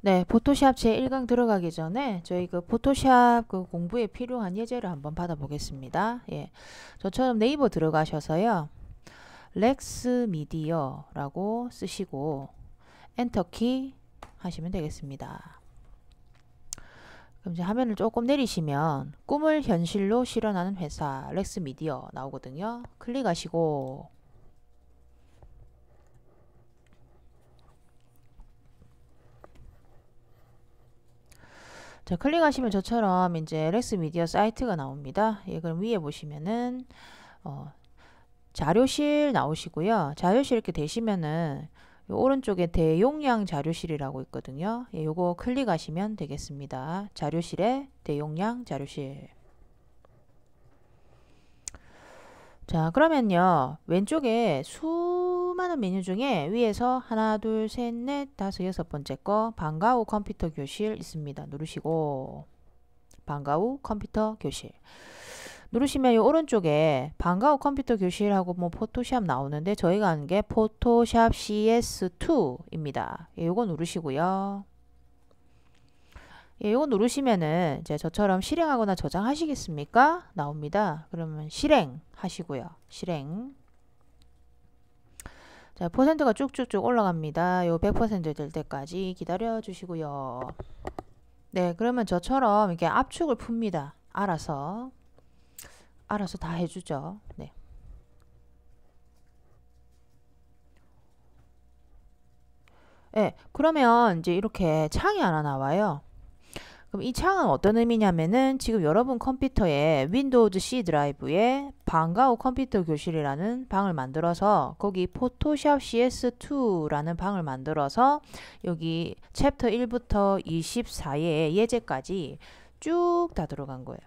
네, 포토샵 제1강 들어가기 전에 저희 그 포토샵 그 공부에 필요한 예제를 한번 받아보겠습니다. 예, 저처럼 네이버 들어가셔서요. 렉스 미디어라고 쓰시고 엔터키 하시면 되겠습니다. 그럼 이제 화면을 조금 내리시면 꿈을 현실로 실현하는 회사 렉스 미디어 나오거든요. 클릭하시고 자, 클릭하시면 저처럼 이제 렉스 미디어 사이트가 나옵니다. 예, 그럼 위에 보시면은 자료실 나오시고요. 자료실 이렇게 되시면은 오른쪽에 대용량 자료실이라고 있거든요. 예, 요거 클릭하시면 되겠습니다. 자료실에 대용량 자료실. 자, 그러면요. 왼쪽에 수많은 메뉴 중에 위에서 하나, 둘, 셋, 넷, 다섯, 여섯 번째 거 방과 후 컴퓨터 교실 있습니다. 누르시고 방과 후 컴퓨터 교실. 누르시면 이 오른쪽에 방과 후 컴퓨터 교실하고 뭐 포토샵 나오는데 저희가 하는 게 포토샵 CS2입니다. 예, 요거 누르시고요. 예, 요거 누르시면은 이제 저처럼 실행하거나 저장하시겠습니까? 나옵니다. 그러면 실행 하시고요. 실행. 자, 퍼센트가 쭉쭉쭉 올라갑니다. 요 100%될 때까지 기다려 주시고요. 네, 그러면 저처럼 이렇게 압축을 풉니다. 알아서 다 해주죠. 네. 네, 그러면 이제 이렇게 창이 하나 나와요. 그럼 이 창은 어떤 의미냐면은 지금 여러분 컴퓨터에 윈도우즈 C 드라이브에 방과 후 컴퓨터 교실이라는 방을 만들어서 거기 포토샵 CS2라는 방을 만들어서 여기 챕터 1부터 24의 예제까지 쭉 다 들어간 거예요.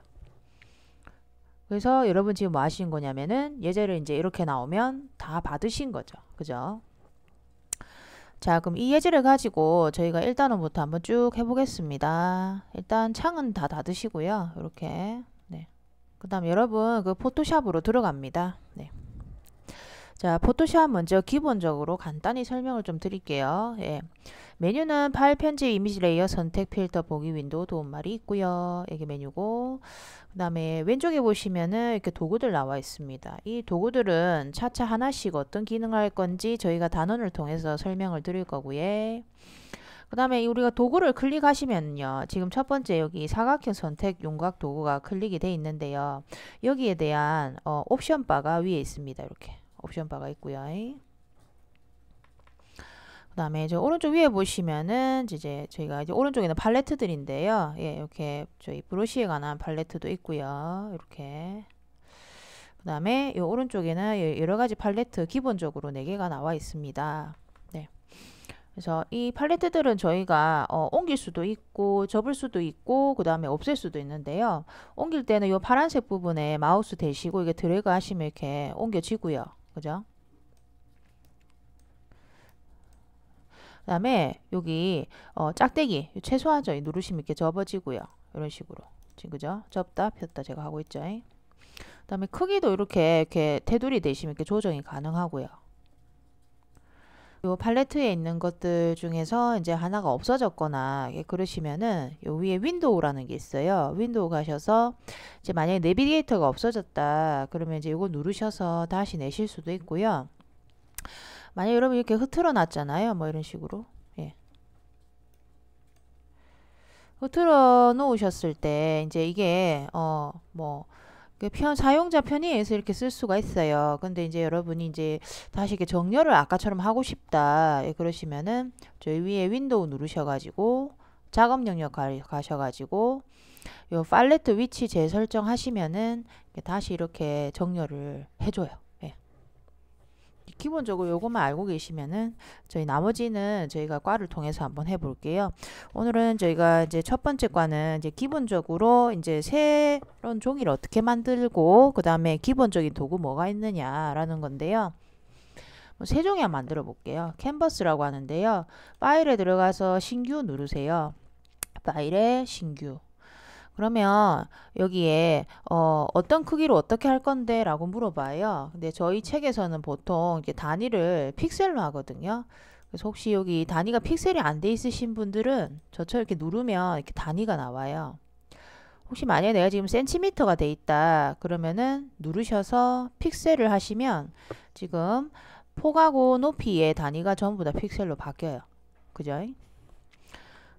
그래서 여러분 지금 뭐 하신 거냐면은 예제를 이제 이렇게 나오면 다 받으신 거죠. 그죠? 자, 그럼 이 예제를 가지고 저희가 1단원부터 한번 쭉 해보겠습니다. 일단 창은 다 닫으시고요. 이렇게. 네. 그 다음 여러분 그 포토샵으로 들어갑니다. 네. 자, 포토샵 먼저 기본적으로 간단히 설명을 좀 드릴게요. 예. 메뉴는 파일 편집, 이미지 레이어, 선택, 필터, 보기, 윈도우, 도움말이 있고요. 이게 메뉴고 그 다음에 왼쪽에 보시면은 이렇게 도구들 나와 있습니다. 이 도구들은 차차 하나씩 어떤 기능을 할 건지 저희가 단원을 통해서 설명을 드릴 거고요. 그 다음에 우리가 도구를 클릭하시면요. 지금 첫 번째 여기 사각형 선택 윤곽 도구가 클릭이 돼 있는데요. 여기에 대한 옵션 바가 위에 있습니다. 이렇게 옵션 바가 있고요. 그 다음에 저 오른쪽 위에 보시면은 이제 저희가 이제 오른쪽에는 팔레트들인데요. 예, 이렇게 저희 브러쉬에 관한 팔레트도 있고요. 이렇게. 그 다음에 이 오른쪽에는 여러 가지 팔레트 기본적으로 4개가 나와 있습니다. 네. 그래서 이 팔레트들은 저희가 옮길 수도 있고 접을 수도 있고 그 다음에 없앨 수도 있는데요. 옮길 때는 이 파란색 부분에 마우스 대시고 이게 드래그 하시면 이렇게 옮겨지고요. 그죠? 그 다음에 여기 짝대기 최소화죠. 누르시면 이렇게 접어지고요. 이런 식으로 지금 그죠? 접다 폈다 제가 하고 있죠. 그 다음에 크기도 이렇게 테두리 대시면 이렇게 조정이 가능하고요. 요 팔레트에 있는 것들 중에서 이제 하나가 없어졌거나 그러시면은 요 위에 윈도우라는 게 있어요. 윈도우 가셔서 이제 만약에 내비게이터가 없어졌다 그러면 이제 이거 누르셔서 다시 내실 수도 있고요. 만약 여러분 이렇게 흐트러 놨잖아요. 뭐 이런 식으로. 예. 흐트러 놓으셨을 때 이제 이게 뭐 사용자 편의에서 이렇게 쓸 수가 있어요. 근데 이제 여러분이 이제 다시 이렇게 정렬을 아까처럼 하고 싶다. 예, 그러시면은 저희 위에 윈도우 누르셔가지고 작업 영역 가셔가지고 요 팔레트 위치 재설정 하시면은 다시 이렇게 정렬을 해줘요. 예. 기본적으로 요것만 알고 계시면은 저희 나머지는 저희가 과를 통해서 한번 해볼게요. 오늘은 저희가 이제 첫 번째 과는 이제 기본적으로 이제 새로운 종이를 어떻게 만들고 그 다음에 기본적인 도구 뭐가 있느냐라는 건데요. 새 종이 한번 만들어 볼게요. 캔버스라고 하는데요. 파일에 들어가서 신규 누르세요. 파일에 신규. 그러면 여기에 어떤 크기로 어떻게 할 건데 라고 물어봐요. 근데 저희 책에서는 보통 이렇게 단위를 픽셀로 하거든요. 그래서 혹시 여기 단위가 픽셀이 안 돼 있으신 분들은 저처럼 이렇게 누르면 이렇게 단위가 나와요. 혹시 만약에 내가 지금 센티미터가 돼 있다 그러면은 누르셔서 픽셀을 하시면 지금 폭하고 높이의 단위가 전부 다 픽셀로 바뀌어요. 그죠?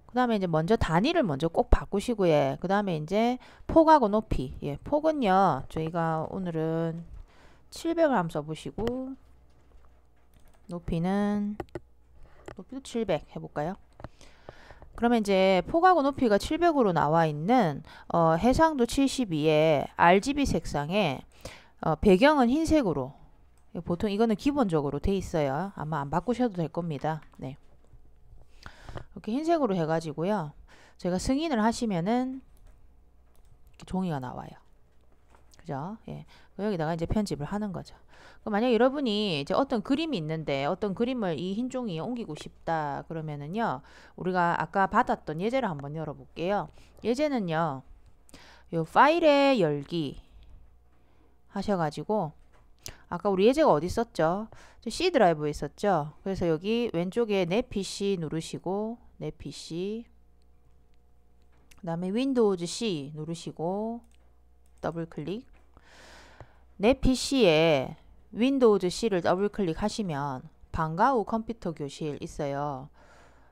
그 다음에 이제 먼저 단위를 먼저 꼭 바꾸시고요. 그 다음에 이제 폭하고 높이. 예, 폭은요, 저희가 오늘은 700을 한번 써보시고, 높이도 700 해볼까요? 그러면 이제 폭하고 높이가 700으로 나와 있는 해상도 72의 RGB 색상에 배경은 흰색으로. 보통 이거는 기본적으로 돼 있어요. 아마 안 바꾸셔도 될 겁니다. 네. 이렇게 흰색으로 해가지고요. 제가 승인을 하시면은 이렇게 종이가 나와요. 그죠? 예. 여기다가 이제 편집을 하는 거죠. 만약 여러분이 이제 어떤 그림이 있는데 어떤 그림을 이 흰 종이에 옮기고 싶다 그러면은요. 우리가 아까 받았던 예제를 한번 열어볼게요. 예제는요. 요 파일의 열기 하셔가지고 아까 우리 예제가 어디 있었죠? C 드라이브에 있었죠? 그래서 여기 왼쪽에 내 PC 누르시고 내 PC 그 다음에 윈도우즈 C 누르시고 더블 클릭 내 PC에 윈도우즈 C를 더블 클릭하시면 방과후 컴퓨터 교실 있어요.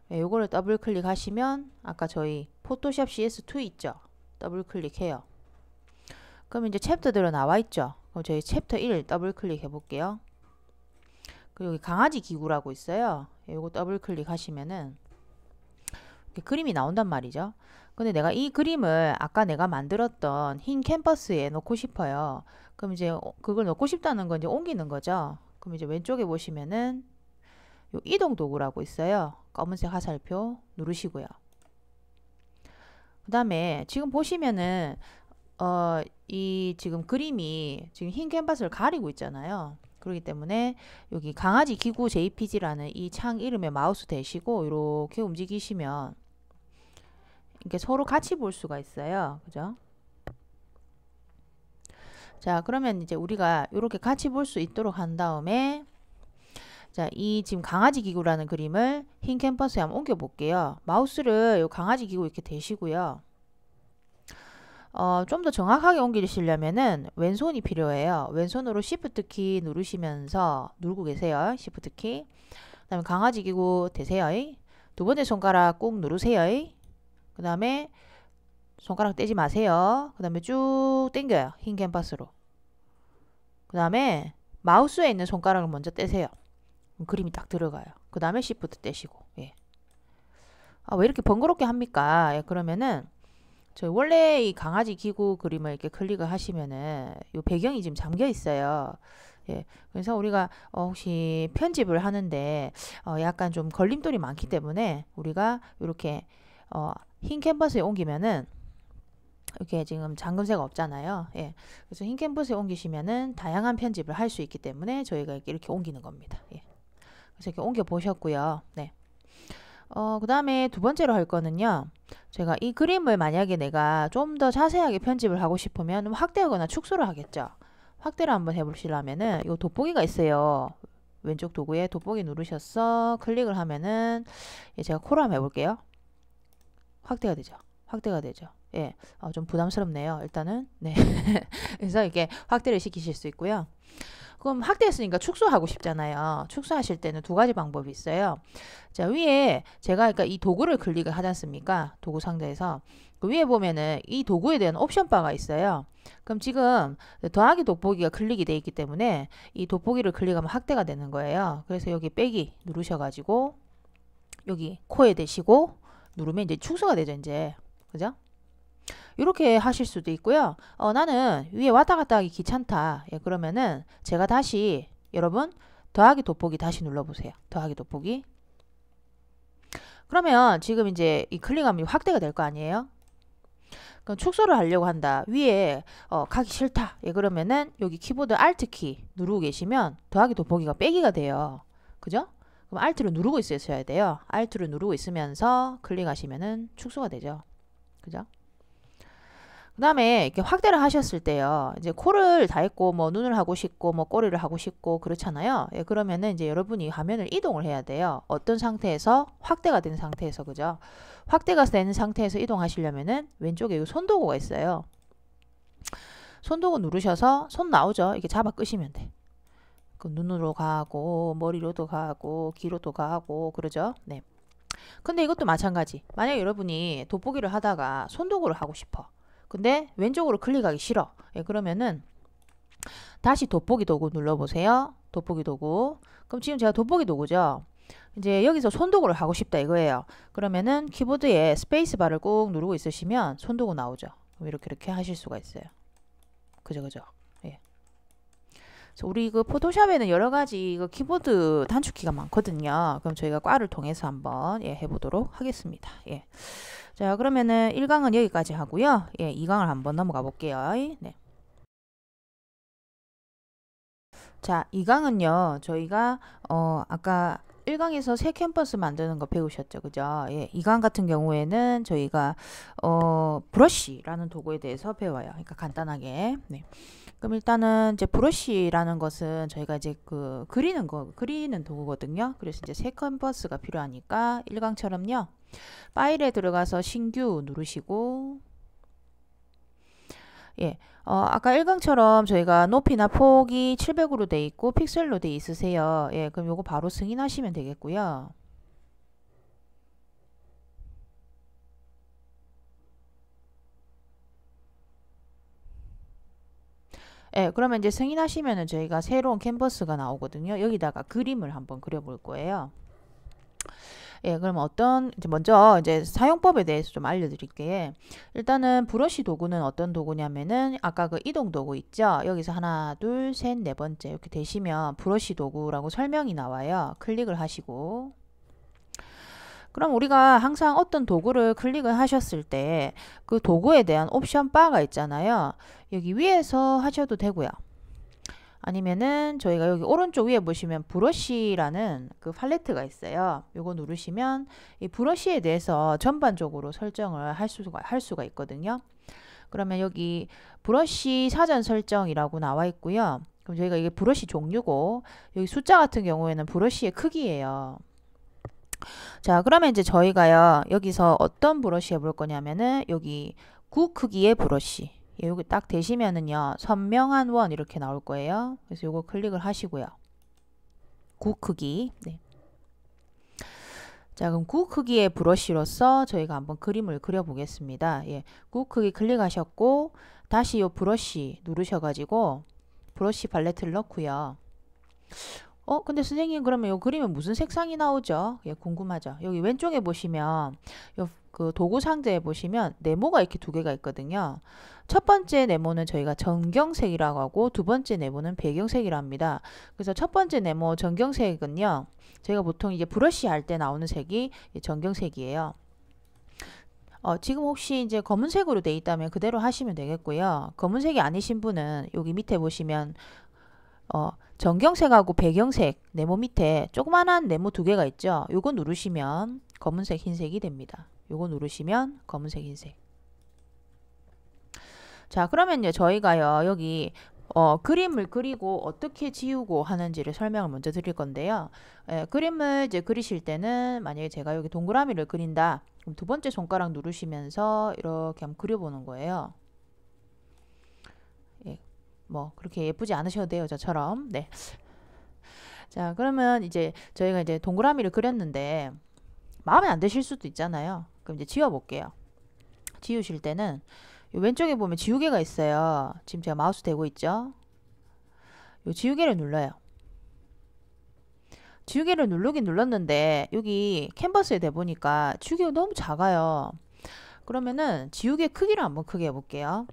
네, 요거를 더블 클릭하시면 아까 저희 포토샵 CS2 있죠? 더블 클릭해요. 그럼 이제 챕터대로 나와 있죠? 그럼 저희 챕터 1 더블 클릭해 볼게요. 그리고 여기 강아지 기구라고 있어요. 요거 더블 클릭하시면은 이렇게 그림이 나온단 말이죠. 근데 내가 이 그림을 아까 내가 만들었던 흰 캔버스에 놓고 싶어요. 그럼 이제 그걸 놓고 싶다는 건 이제 옮기는 거죠. 그럼 이제 왼쪽에 보시면은 요 이동 도구라고 있어요. 검은색 화살표 누르시고요. 그 다음에 지금 보시면은 이 지금 그림이 지금 흰 캔버스를 가리고 있잖아요. 그렇기 때문에 여기 강아지 기구 JPG라는 이 창 이름에 마우스 대시고 이렇게 움직이시면 이렇게 서로 같이 볼 수가 있어요. 그죠? 자, 그러면 이제 우리가 이렇게 같이 볼 수 있도록 한 다음에 자, 이 지금 강아지 기구라는 그림을 흰 캔버스에 한번 옮겨 볼게요. 마우스를 이 강아지 기구 이렇게 대시고요. 좀 더 정확하게 옮기시려면은 왼손이 필요해요. 왼손으로 Shift 키 누르시면서 누르고 계세요. Shift 키. 그 다음에 강아지 기구 대세요. 두 번째 손가락 꾹 누르세요. 그 다음에 손가락 떼지 마세요. 그 다음에 쭉 당겨요. 흰 캔버스로. 그 다음에 마우스에 있는 손가락을 먼저 떼세요. 그림이 딱 들어가요. 그 다음에 Shift 떼시고. 예. 왜 이렇게 번거롭게 합니까? 예, 그러면은 저희 원래 이 강아지 기구 그림을 이렇게 클릭을 하시면은 요 배경이 지금 잠겨 있어요. 예, 그래서 우리가 혹시 편집을 하는데 약간 좀 걸림돌이 많기 때문에 우리가 이렇게 흰 캔버스에 옮기면은 이렇게 지금 잠금새가 없잖아요. 예, 그래서 흰 캔버스에 옮기시면은 다양한 편집을 할 수 있기 때문에 저희가 이렇게 옮기는 겁니다. 예, 그래서 이렇게 옮겨 보셨고요. 네. 그 다음에 두 번째로 할 거는요. 제가 이 그림을 만약에 내가 좀 더 자세하게 편집을 하고 싶으면 확대하거나 축소를 하겠죠. 확대를 한번 해보시려면은 이 돋보기가 있어요. 왼쪽 도구에 돋보기 누르셔서 클릭을 하면은 제가 코로 한번 해볼게요. 확대가 되죠. 확대가 되죠. 예, 좀 부담스럽네요. 일단은 네. 그래서 이렇게 확대를 시키실 수 있고요. 그럼 확대했으니까 축소하고 싶잖아요. 축소하실 때는 두 가지 방법이 있어요. 자, 위에 제가 그러니까 이 도구를 클릭을 하지 않습니까? 도구 상자에서 그 위에 보면은 이 도구에 대한 옵션 바가 있어요. 그럼 지금 더하기 돋보기가 클릭이 돼 있기 때문에 이 돋보기를 클릭하면 확대가 되는 거예요. 그래서 여기 빼기 누르셔가지고 여기 코에 대시고 누르면 이제 축소가 되죠. 이제 그죠? 이렇게 하실 수도 있고요. 나는 위에 왔다 갔다 하기 귀찮다. 예, 그러면은 제가 다시 여러분 더하기 돋보기 다시 눌러보세요. 더하기 돋보기. 그러면 지금 이제 이 클릭하면 확대가 될 거 아니에요? 그럼 축소를 하려고 한다. 위에 가기 싫다. 예, 그러면은 여기 키보드 Alt 키 누르고 계시면 더하기 돋보기가 빼기가 돼요. 그죠? 그럼 Alt를 누르고 있으셔야 돼요. Alt를 누르고 있으면서 클릭하시면은 축소가 되죠. 그죠? 그 다음에 이렇게 확대를 하셨을 때요. 이제 코를 다 했고, 뭐 눈을 하고 싶고, 뭐 꼬리를 하고 싶고, 그렇잖아요. 예, 그러면은 이제 여러분이 화면을 이동을 해야 돼요. 어떤 상태에서? 확대가 된 상태에서, 그죠? 확대가 된 상태에서 이동하시려면은 왼쪽에 이 손도구가 있어요. 손도구 누르셔서 손 나오죠? 이렇게 잡아 끄시면 돼. 그 눈으로 가고, 머리로도 가고, 귀로도 가고, 그러죠? 네. 근데 이것도 마찬가지. 만약 여러분이 돋보기를 하다가 손도구를 하고 싶어. 근데 왼쪽으로 클릭하기 싫어. 예, 그러면은 다시 돋보기 도구 눌러보세요. 돋보기 도구. 그럼 지금 제가 돋보기 도구죠. 이제 여기서 손도구를 하고 싶다 이거예요. 그러면은 키보드에 스페이스바를 꾹 누르고 있으시면 손도구 나오죠. 이렇게 하실 수가 있어요. 그죠, 그죠. 예. 그래서 우리 그 포토샵에는 여러 가지 그 키보드 단축키가 많거든요. 그럼 저희가 과를 통해서 한번 해보도록 하겠습니다. 예. 자, 그러면은 1강은 여기까지 하고요. 예, 2강을 한번 넘어가 볼게요. 네. 자, 2강은요. 저희가 아까 1강에서 새 캠퍼스 만드는 거 배우셨죠. 그죠? 예, 2강 같은 경우에는 저희가 브러쉬라는 도구에 대해서 배워요. 그러니까 간단하게. 네. 그럼 일단은 이제 브러쉬라는 것은 저희가 이제 그 그리는 도구거든요. 그래서 이제 새 캔버스가 필요하니까 1강처럼요. 파일에 들어가서 신규 누르시고, 예, 아까 1강처럼 저희가 높이나 폭이 700으로 돼 있고 픽셀로 돼 있으세요. 예, 그럼 요거 바로 승인하시면 되겠고요. 예, 그러면 이제 승인하시면은 저희가 새로운 캔버스가 나오거든요. 여기다가 그림을 한번 그려볼 거예요. 예, 그럼 이제 먼저 이제 사용법에 대해서 좀 알려드릴게요. 일단은 브러쉬 도구는 어떤 도구냐면은 아까 그 이동 도구 있죠? 여기서 하나, 둘, 셋, 네 번째 이렇게 되시면 브러쉬 도구라고 설명이 나와요. 클릭을 하시고. 그럼 우리가 항상 어떤 도구를 클릭을 하셨을 때 그 도구에 대한 옵션 바가 있잖아요. 여기 위에서 하셔도 되고요. 아니면은 저희가 여기 오른쪽 위에 보시면 브러쉬라는 그 팔레트가 있어요. 요거 누르시면 이 브러쉬에 대해서 전반적으로 설정을 할 수가 있거든요. 그러면 여기 브러쉬 사전 설정이라고 나와 있고요. 그럼 저희가 이게 브러쉬 종류고 여기 숫자 같은 경우에는 브러쉬의 크기예요. 자, 그러면 이제 저희가요, 여기서 어떤 브러쉬 해볼 거냐면은, 여기 9 크기의 브러쉬. 예, 여기 딱 되시면은요, 선명한 원 이렇게 나올 거예요. 그래서 요거 클릭을 하시고요. 9 크기. 네. 자, 그럼 9 크기의 브러쉬로서 저희가 한번 그림을 그려보겠습니다. 예, 9 크기 클릭하셨고, 다시 요 브러쉬 누르셔가지고, 브러쉬 팔레트를 넣고요. 근데 선생님 그러면 요 그림은 무슨 색상이 나오죠? 예, 궁금하죠? 여기 왼쪽에 보시면 요 그 도구 상자에 보시면 네모가 이렇게 두 개가 있거든요. 첫 번째 네모는 저희가 전경색이라고 하고 두 번째 네모는 배경색이라 합니다. 그래서 첫 번째 네모 전경색은요. 저희가 보통 이제 브러쉬 할 때 나오는 색이 전경색이에요. 지금 혹시 이제 검은색으로 돼 있다면 그대로 하시면 되겠고요. 검은색이 아니신 분은 여기 밑에 보시면 전경색하고 배경색 네모 밑에 조그만한 네모 두 개가 있죠. 요거 누르시면 검은색 흰색이 됩니다. 요거 누르시면 검은색 흰색. 자, 그러면요 저희가요 여기 그림을 그리고 어떻게 지우고 하는지를 설명을 먼저 드릴 건데요. 그림을 이제 그리실 때는 만약에 제가 여기 동그라미를 그린다. 그럼 두 번째 손가락 누르시면서 이렇게 한번 그려보는 거예요. 뭐 그렇게 예쁘지 않으셔도 돼요, 저처럼. 네. 자, 그러면 이제 저희가 이제 동그라미를 그렸는데 마음에 안 드실 수도 있잖아요. 그럼 이제 지워 볼게요. 지우실 때는 왼쪽에 보면 지우개가 있어요. 지금 제가 마우스 대고 있죠. 요 지우개를 눌러요. 지우개를 누르긴 눌렀는데 여기 캔버스에 대보니까 지우개가 너무 작아요. 그러면은 지우개 크기를 한번 크게 해볼게요.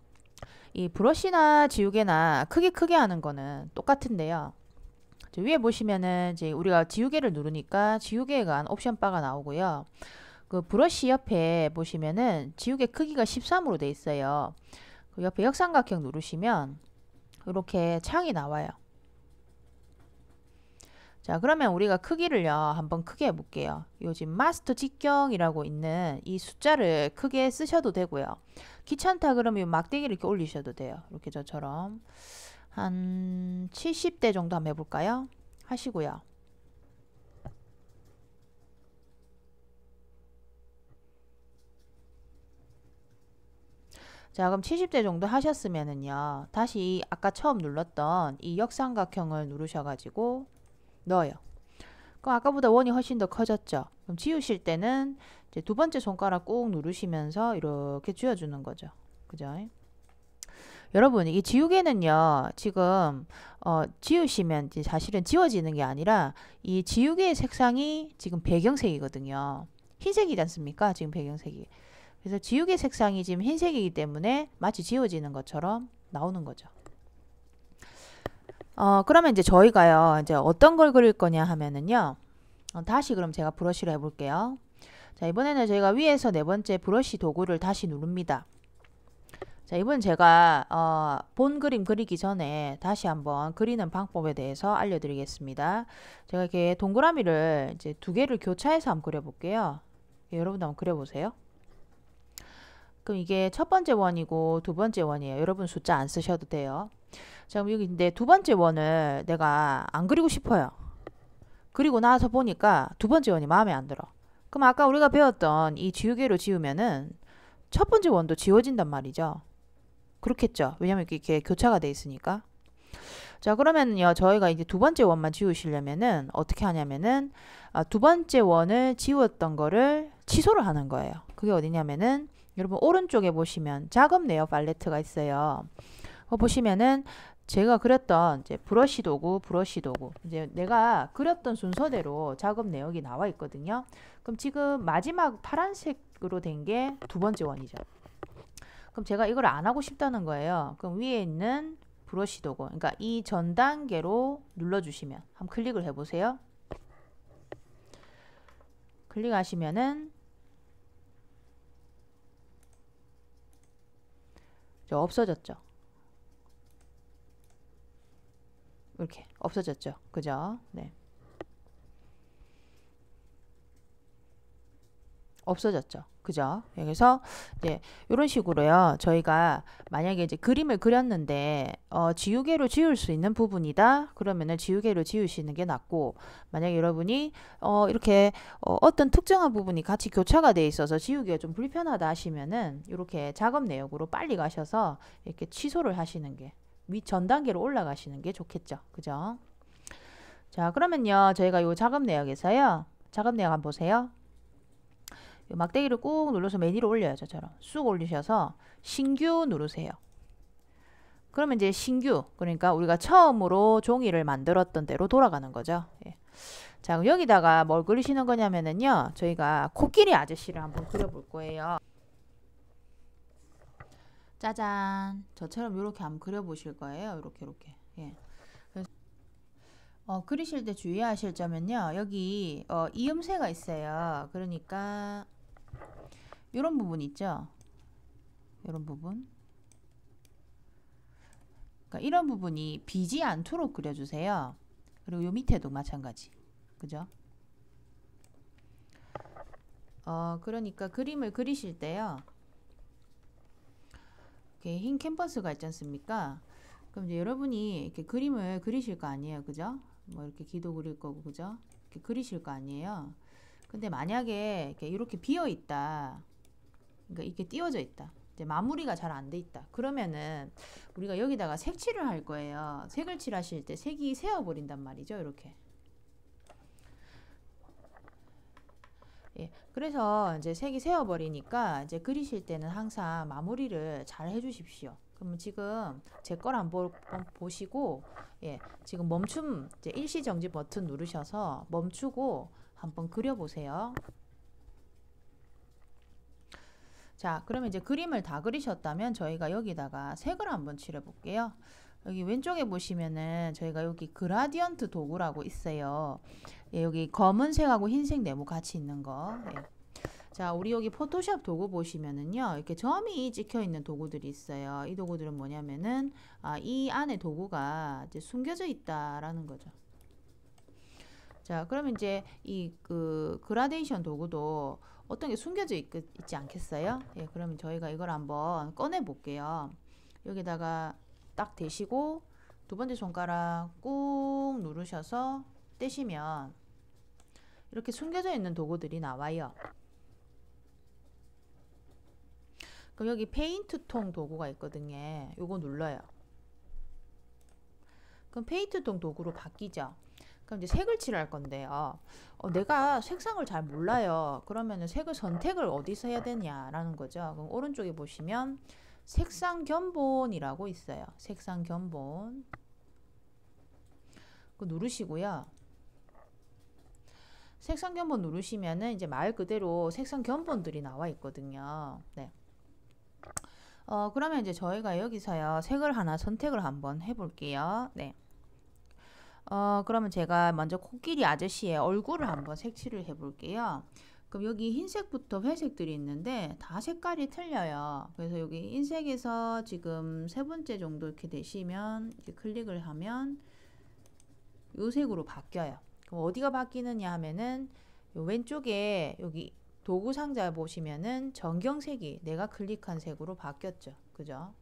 이 브러쉬나 지우개나 크게 하는 거는 똑같은데요. 위에 보시면은 이제 우리가 지우개를 누르니까 지우개에 관한 옵션 바가 나오고요. 그 브러쉬 옆에 보시면은 지우개 크기가 13으로 돼 있어요. 그 옆에 역삼각형 누르시면 이렇게 창이 나와요. 자, 그러면 우리가 크기를요, 한번 크게 해볼게요. 요즘 마스터 직경이라고 있는 이 숫자를 크게 쓰셔도 되고요. 귀찮다 그러면 이 막대기를 이렇게 올리셔도 돼요. 이렇게 저처럼. 한 70대 정도 한번 해볼까요? 하시고요. 자, 그럼 70대 정도 하셨으면은요, 다시 아까 처음 눌렀던 이 역삼각형을 누르셔가지고 넣어요. 그럼 아까보다 원이 훨씬 더 커졌죠. 그럼 지우실 때는 이제 두 번째 손가락 꾹 누르시면서 이렇게 지워주는 거죠. 그죠? 여러분, 이 지우개는요, 지금 지우시면 이제 사실은 지워지는 게 아니라 이 지우개의 색상이 지금 배경색이거든요. 흰색이지 않습니까? 지금 배경색이. 그래서 지우개 색상이 지금 흰색이기 때문에 마치 지워지는 것처럼 나오는 거죠. 그러면 이제 저희가요, 이제 어떤 걸 그릴 거냐 하면은요, 다시 그럼 제가 브러쉬로 해볼게요. 자, 이번에는 저희가 위에서 네 번째 브러쉬 도구를 다시 누릅니다. 자, 이번 제가 본 그림 그리기 전에 다시 한번 그리는 방법에 대해서 알려드리겠습니다. 제가 이렇게 동그라미를 이제 두 개를 교차해서 한번 그려볼게요. 여러분도 한번 그려보세요. 그럼 이게 첫 번째 원이고 두 번째 원이에요. 여러분 숫자 안 쓰셔도 돼요. 자, 그럼 여기 근데 두 번째 원을 내가 안 그리고 싶어요. 그리고 나서 보니까 두 번째 원이 마음에 안 들어. 그럼 아까 우리가 배웠던 이 지우개로 지우면은 첫 번째 원도 지워진단 말이죠. 그렇겠죠. 왜냐면 이렇게 교차가 돼 있으니까. 자, 그러면요, 저희가 이제 두 번째 원만 지우시려면은 어떻게 하냐면은 두 번째 원을 지웠던 거를 취소를 하는 거예요. 그게 어디냐면은 여러분 오른쪽에 보시면 작업 내역 팔레트가 있어요. 보시면은 제가 그렸던 이제 브러쉬 도구 이제 내가 그렸던 순서대로 작업 내역이 나와 있거든요. 그럼 지금 마지막 파란색으로 된 게 두 번째 원이죠. 그럼 제가 이걸 안 하고 싶다는 거예요. 그럼 위에 있는 브러쉬 도구, 그러니까 이 전 단계로 눌러주시면 한번 클릭을 해보세요. 클릭하시면은 저 없어졌죠. 이렇게 없어졌죠. 그죠? 네. 없어졌죠. 그죠? 그래서 이제 이런 식으로요. 저희가 만약에 이제 그림을 그렸는데 지우개로 지울 수 있는 부분이다. 그러면은 지우개로 지우시는 게 낫고, 만약에 여러분이 이렇게 어떤 특정한 부분이 같이 교차가 돼 있어서 지우기가 좀 불편하다 하시면은 이렇게 작업 내역으로 빨리 가셔서 이렇게 취소를 하시는 게 윗 전 단계로 올라가시는 게 좋겠죠. 그죠? 자, 그러면요. 저희가 요 작업 내역에서요. 작업 내역 한번 보세요. 막대기를 꾹 눌러서 맨 위로 올려요. 저처럼 쑥 올리셔서 신규 누르세요. 그러면 이제 신규, 그러니까 우리가 처음으로 종이를 만들었던 대로 돌아가는 거죠. 예. 자, 그럼 여기다가 뭘 그리시는 거냐면은요, 저희가 코끼리 아저씨를 한번 그려볼 거예요. 짜잔, 저처럼 이렇게 한번 그려보실 거예요. 이렇게. 예. 그리실 때 주의하실 점은요, 여기 이음새가 있어요. 그러니까 이런 부분 있죠. 이런 부분. 그러니까 이런 부분이 비지 않도록 그려주세요. 그리고 요 밑에도 마찬가지. 그죠? 그러니까 그림을 그리실 때요, 이렇게 흰 캔버스가 있지 않습니까? 그럼 이제 여러분이 이렇게 그림을 그리실 거 아니에요. 그죠? 뭐 이렇게 기도 그릴 거고, 그죠? 이렇게 그리실 거 아니에요. 근데 만약에 이렇게 비어 있다. 그러니까 이렇게 띄워져 있다. 이제 마무리가 잘 안 돼 있다. 그러면은 우리가 여기다가 색칠을 할 거예요. 색을 칠하실 때 색이 새어버린단 말이죠. 이렇게. 예, 그래서 이제 색이 새어버리니까 이제 그리실 때는 항상 마무리를 잘 해주십시오. 그러면 지금 제 걸 한번 보시고, 예, 지금 멈춤, 이제 일시정지 버튼 누르셔서 멈추고 한번 그려보세요. 자, 그러면 이제 그림을 다 그리셨다면 저희가 여기다가 색을 한번 칠해 볼게요. 여기 왼쪽에 보시면은 저희가 여기 그라디언트 도구라고 있어요. 예, 여기 검은색하고 흰색 네모 같이 있는 거. 예. 자, 우리 여기 포토샵 도구 보시면은요, 이렇게 점이 찍혀 있는 도구들이 있어요. 이 도구들은 뭐냐면은 이 안에 도구가 이제 숨겨져 있다라는 거죠. 자, 그러면 이제 이 그 그라데이션 도구도 어떤 게 숨겨져 있지 않겠어요? 예, 그러면 저희가 이걸 한번 꺼내 볼게요. 여기다가 딱 대시고 두 번째 손가락 꾹 누르셔서 떼시면 이렇게 숨겨져 있는 도구들이 나와요. 그럼 여기 페인트 통 도구가 있거든요. 요거 눌러요. 그럼 페인트 통 도구로 바뀌죠. 그럼 이제 색을 칠할 건데요. 내가 색상을 잘 몰라요. 그러면은 색을 선택을 어디서 해야 되냐라는 거죠. 그럼 오른쪽에 보시면 색상 견본이라고 있어요. 색상 견본. 그거 누르시고요. 색상 견본 누르시면은 이제 말 그대로 색상 견본들이 나와 있거든요. 네. 그러면 이제 저희가 여기서요, 색을 하나 선택을 한번 해볼게요. 네. 그러면 제가 먼저 코끼리 아저씨의 얼굴을 한번 색칠을 해볼게요. 그럼 여기 흰색부터 회색들이 있는데 다 색깔이 틀려요. 그래서 여기 흰색에서 지금 세 번째 정도 이렇게 되시면 이렇게 클릭을 하면 요 색으로 바뀌어요. 그럼 어디가 바뀌느냐 하면은 요 왼쪽에 여기 도구 상자 보시면은 전경색이 내가 클릭한 색으로 바뀌었죠. 그죠?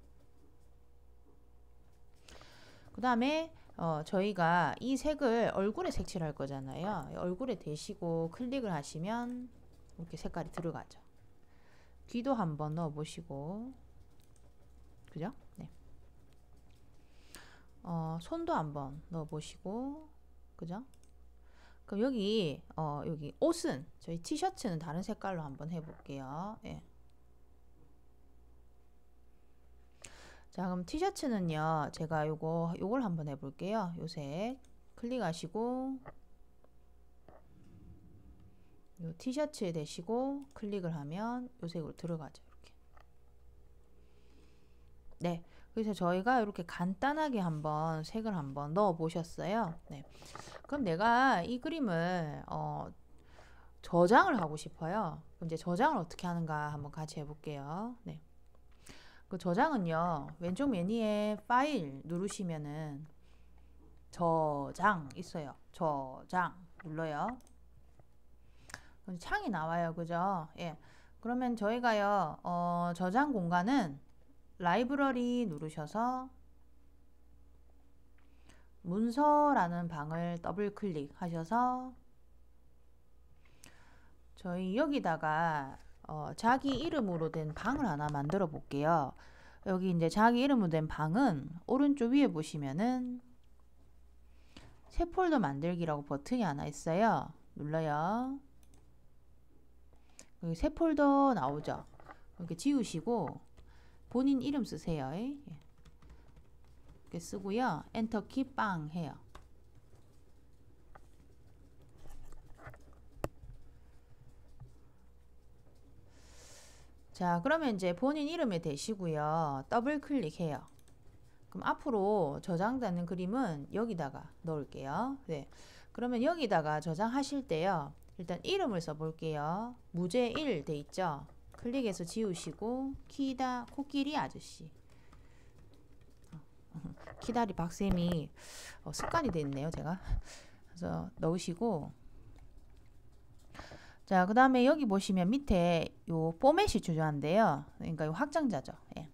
그 다음에 저희가 이 색을 얼굴에 색칠할 거잖아요. 얼굴에 대시고 클릭을 하시면 이렇게 색깔이 들어가죠. 귀도 한번 넣어 보시고, 그죠? 네. 손도 한번 넣어 보시고, 그죠? 그럼 여기 여기 옷은 저희 티셔츠는 다른 색깔로 한번 해볼게요. 예. 자, 그럼 티셔츠는요, 제가 요걸 한번 해볼게요. 요 색 클릭하시고 요 티셔츠에 대시고 클릭을 하면 요 색으로 들어가죠. 이렇게. 네. 그래서 저희가 이렇게 간단하게 한번 색을 한번 넣어 보셨어요. 네. 그럼 내가 이 그림을 저장을 하고 싶어요. 그럼 이제 저장을 어떻게 하는가 한번 같이 해볼게요. 네. 그 저장은요, 왼쪽 메뉴에 파일 누르시면은 저장 있어요. 저장 눌러요. 창이 나와요. 그죠? 예. 그러면 저희가요, 저장 공간은 라이브러리 누르셔서 문서라는 방을 더블 클릭하셔서 저희 여기다가 자기 이름으로 된 방을 하나 만들어 볼게요. 여기 이제 자기 이름으로 된 방은 오른쪽 위에 보시면은 새 폴더 만들기라고 버튼이 하나 있어요. 눌러요. 여기 새 폴더 나오죠. 이렇게 지우시고 본인 이름 쓰세요. 예. 이렇게 쓰고요. 엔터키 빵 해요. 자, 그러면 이제 본인 이름에 대시고요. 더블 클릭해요. 그럼 앞으로 저장되는 그림은 여기다가 넣을게요. 네. 그러면 여기다가 저장하실 때요. 일단 이름을 써볼게요. 무제 1 돼 있죠. 클릭해서 지우시고 키다 코끼리 아저씨. 키다리 박쌤이 습관이 됐네요. 제가. 그래서 넣으시고 자, 그 다음에 여기 보시면 밑에 요 포맷이 중요한데요. 그러니까 요 확장자죠. 예.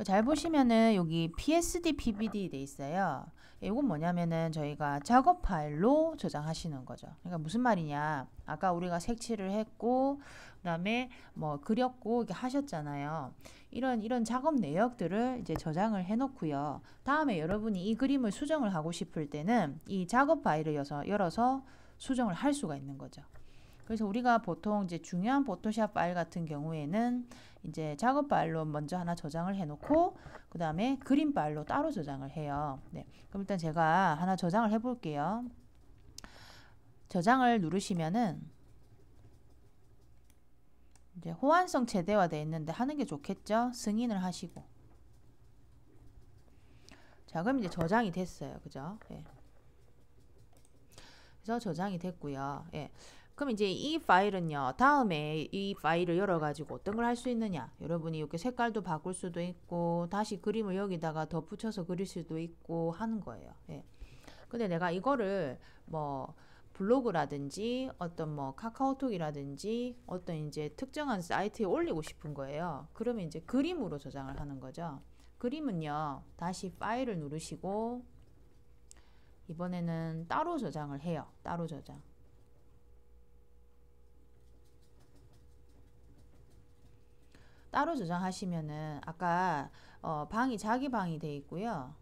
잘 보시면은 여기 PSD, PBD 돼 있어요. 이건 뭐냐면은 저희가 작업 파일로 저장하시는 거죠. 그러니까 무슨 말이냐? 아까 우리가 색칠을 했고, 그다음에 뭐 그렸고 이렇게 하셨잖아요. 이런 작업 내역들을 이제 저장을 해놓고요. 다음에 여러분이 이 그림을 수정을 하고 싶을 때는 이 작업 파일을 열어서 수정을 할 수가 있는 거죠. 그래서 우리가 보통 이제 중요한 포토샵 파일 같은 경우에는 이제 작업 파일로 먼저 하나 저장을 해놓고 그 다음에 그림 파일로 따로 저장을 해요. 네. 그럼 일단 제가 하나 저장을 해볼게요. 저장을 누르시면은 이제 호환성 최대화되어 있는데 하는 게 좋겠죠? 승인을 하시고. 자, 그럼 이제 저장이 됐어요. 그죠? 예. 그래서 저장이 됐고요. 예. 그럼 이제 이 파일은요, 다음에 이 파일을 열어가지고 어떤 걸 할 수 있느냐. 여러분이 이렇게 색깔도 바꿀 수도 있고, 다시 그림을 여기다가 덧붙여서 그릴 수도 있고 하는 거예요. 예. 근데 내가 이거를 뭐 블로그라든지 어떤 뭐 카카오톡이라든지 어떤 이제 특정한 사이트에 올리고 싶은 거예요. 그러면 이제 그림으로 저장을 하는 거죠. 그림은요, 다시 파일을 누르시고 이번에는 따로 저장을 해요. 따로 저장. 따로 저장하시면은 아까 방이 자기 방이 돼 있고요.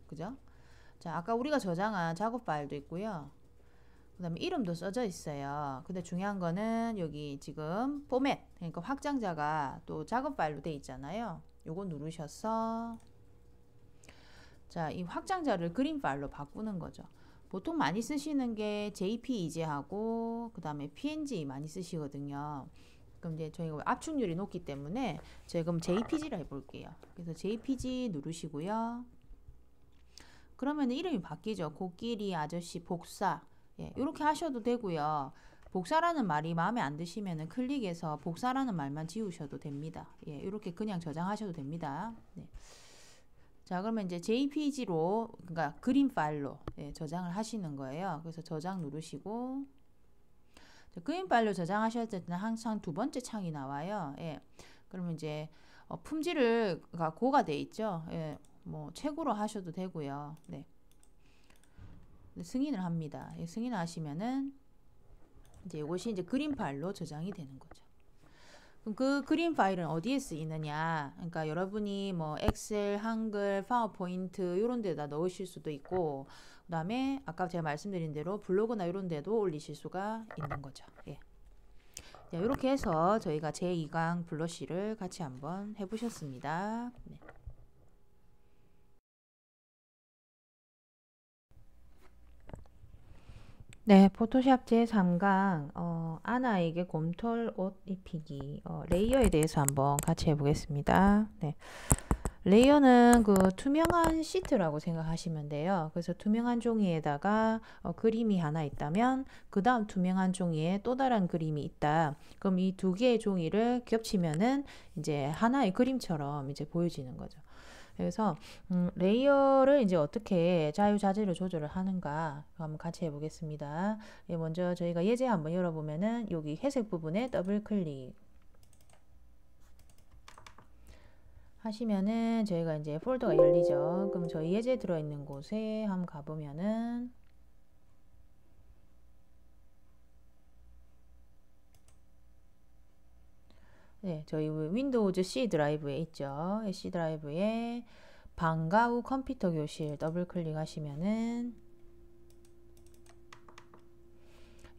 그죠? 자, 아까 우리가 저장한 작업 파일도 있고요. 그 다음에 이름도 써져 있어요. 근데 중요한 거는 여기 지금 포맷, 그러니까 확장자가 또 작업 파일로 돼 있잖아요. 요거 누르셔서 자, 이 확장자를 그림 파일로 바꾸는 거죠. 보통 많이 쓰시는 게 JPEG하고 그 다음에 PNG 많이 쓰시거든요. 그럼 이제 저희가 압축률이 높기 때문에 제가 그럼 JPG를 해볼게요. 그래서 JPG 누르시고요. 그러면 이름이 바뀌죠. 코끼리, 아저씨, 복사. 예, 이렇게 하셔도 되고요. 복사라는 말이 마음에 안 드시면 클릭해서 복사라는 말만 지우셔도 됩니다. 예, 이렇게 그냥 저장하셔도 됩니다. 네. 자, 그러면 이제 JPG로, 그러니까 그림 파일로 예, 저장을 하시는 거예요. 그래서 저장 누르시고, 그림 파일로 저장하실 때는 항상 두 번째 창이 나와요. 예, 그러면 이제 품질을 고가 돼 있죠. 예, 뭐 최고로 하셔도 되고요. 네. 승인을 합니다. 예, 승인을 하시면은 이제 이것이 이제 그림 파일로 저장이 되는 거죠. 그럼 그 그림 파일은 어디에 쓰이느냐? 그러니까 여러분이 뭐 엑셀, 한글, 파워포인트 이런 데다 넣으실 수도 있고, 그다음에 아까 제가 말씀드린 대로 블로그나 이런 데도 올리실 수가 있는 거죠. 예. 자, 이렇게 해서 저희가 제2강 블러쉬를 같이 한번 해보셨습니다. 네. 네, 포토샵 제3강 아나에게 곰털 옷 입히기 레이어에 대해서 한번 같이 해보겠습니다. 네. 레이어는 그 투명한 시트라고 생각하시면 돼요. 그래서 투명한 종이에다가 그림이 하나 있다면 그 다음 투명한 종이에 또 다른 그림이 있다. 그럼 이 두 개의 종이를 겹치면은 이제 하나의 그림처럼 이제 보여지는 거죠. 그래서 레이어를 이제 어떻게 자유자재로 조절을 하는가 한번 같이 해보겠습니다. 예, 먼저 저희가 예제 한번 열어보면은 여기 회색 부분에 더블 클릭 하시면은 저희가 이제 폴더가 열리죠. 그럼 저희 예제 들어있는 곳에 한번 가보면은 네, 저희 윈도우즈 C 드라이브에 있죠. C 드라이브에 방과 후 컴퓨터 교실 더블 클릭하시면은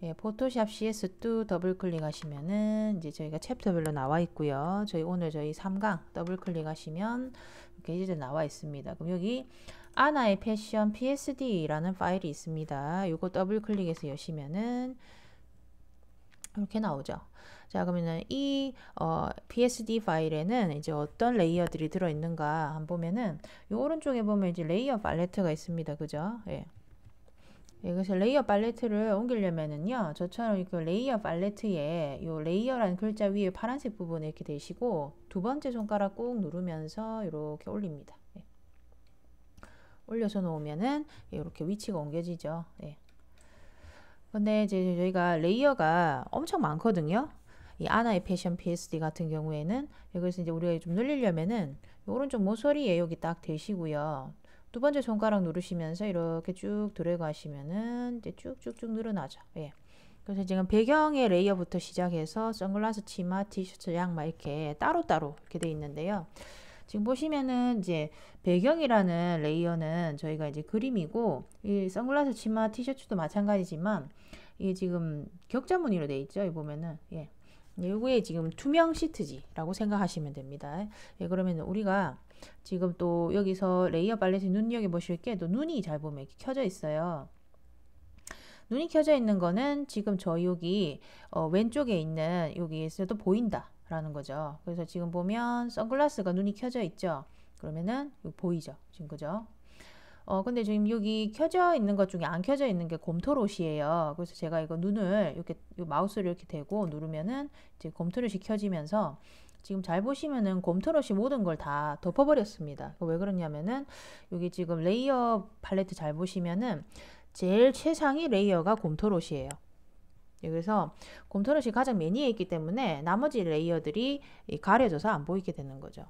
예, 포토샵 CS2 더블 클릭하시면은 이제 저희가 챕터별로 나와 있고요. 저희 오늘 저희 3강 더블 클릭하시면 이렇게 이제 나와 있습니다. 그럼 여기 아나의 패션 PSD라는 파일이 있습니다. 요거 더블 클릭해서 여시면은 이렇게 나오죠. 자, 그러면은 이 PSD 파일에는 이제 어떤 레이어들이 들어 있는가 한번 보면은 이 오른쪽에 보면 이제 레이어 팔레트가 있습니다. 그죠? 예. 예, 그래서 레이어 팔레트를 옮기려면은요, 저처럼 이렇게 레이어 팔레트에 요 레이어라는 글자 위에 파란색 부분에 이렇게 대시고 두 번째 손가락 꾹 누르면서 이렇게 올립니다. 예. 올려서 놓으면은 이렇게 위치가 옮겨지죠. 예. 근데 이제 저희가 레이어가 엄청 많거든요. 이 아나의 패션 PSD 같은 경우에는 여기서 이제 우리가 좀 늘리려면은 오른쪽 모서리에 여기 딱 대시고요. 두 번째 손가락 누르시면서 이렇게 쭉 들어가시면은 이제 쭉쭉쭉 늘어나죠. 예. 그래서 지금 배경의 레이어부터 시작해서 선글라스, 치마, 티셔츠, 양말 이렇게 따로따로 이렇게 돼 있는데요. 지금 보시면은 이제 배경이라는 레이어는 저희가 이제 그림이고, 이 선글라스, 치마, 티셔츠도 마찬가지지만 이게 지금 격자 무늬로 돼 있죠. 이 보면은 예. 요거에 지금 투명 시트지라고 생각하시면 됩니다. 예, 그러면 우리가 지금 또 여기서 레이어 팔레트 눈여겨 보실 게 또 눈이 잘 보면 이렇게 켜져 있어요. 눈이 켜져 있는 거는 지금 저 여기 왼쪽에 있는 여기에서도 보인다 라는 거죠. 그래서 지금 보면 선글라스가 눈이 켜져 있죠. 그러면은 보이죠. 지금 그죠? 근데 지금 여기 켜져 있는 것 중에 안 켜져 있는 게 곰털옷이에요. 그래서 제가 이거 눈을 이렇게 마우스를 이렇게 대고 누르면은 이제 곰털옷이 켜지면서 지금 잘 보시면은 곰털옷이 모든 걸 다 덮어버렸습니다. 왜 그러냐면은 여기 지금 레이어 팔레트 잘 보시면은 제일 최상위 레이어가 곰토롯이에요. 그래서 곰토롯이 가장 맨 위에 있기 때문에 나머지 레이어들이 가려져서 안 보이게 되는 거죠.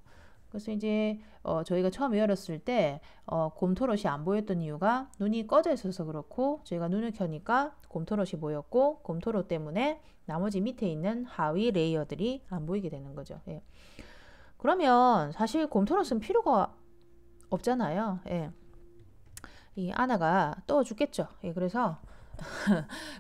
그래서 이제 저희가 처음에 열었을 때 곰토롯이 안 보였던 이유가 눈이 꺼져 있어서 그렇고, 저희가 눈을 켜니까 곰토롯이 보였고, 곰토롯 때문에 나머지 밑에 있는 하위 레이어들이 안 보이게 되는 거죠. 예. 그러면 사실 곰토롯은 필요가 없잖아요. 예. 이 아나가 떠 죽겠죠. 예. 그래서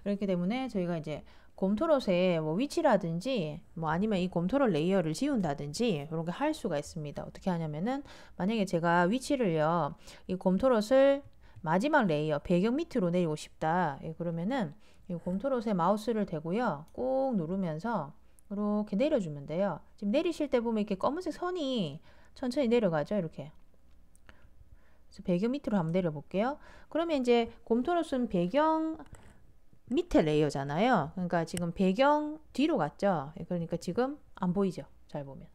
그렇기 때문에 저희가 이제 곰토롯의 뭐 위치라든지 뭐 아니면 이 곰토롯 레이어를 지운다든지 이런 게 할 수가 있습니다. 어떻게 하냐면은, 만약에 제가 위치를요, 이 곰토롯을 마지막 레이어 배경 밑으로 내리고 싶다. 예, 그러면은 이 곰토롯에 마우스를 대고요, 꾹 누르면서 이렇게 내려주면 돼요. 지금 내리실 때 보면 이렇게 검은색 선이 천천히 내려가죠. 이렇게. 그래서 배경 밑으로 한번 내려볼게요. 그러면 이제 곰토롯은 배경 밑에 레이어잖아요. 그러니까 지금 배경 뒤로 갔죠. 그러니까 지금 안 보이죠. 잘 보면.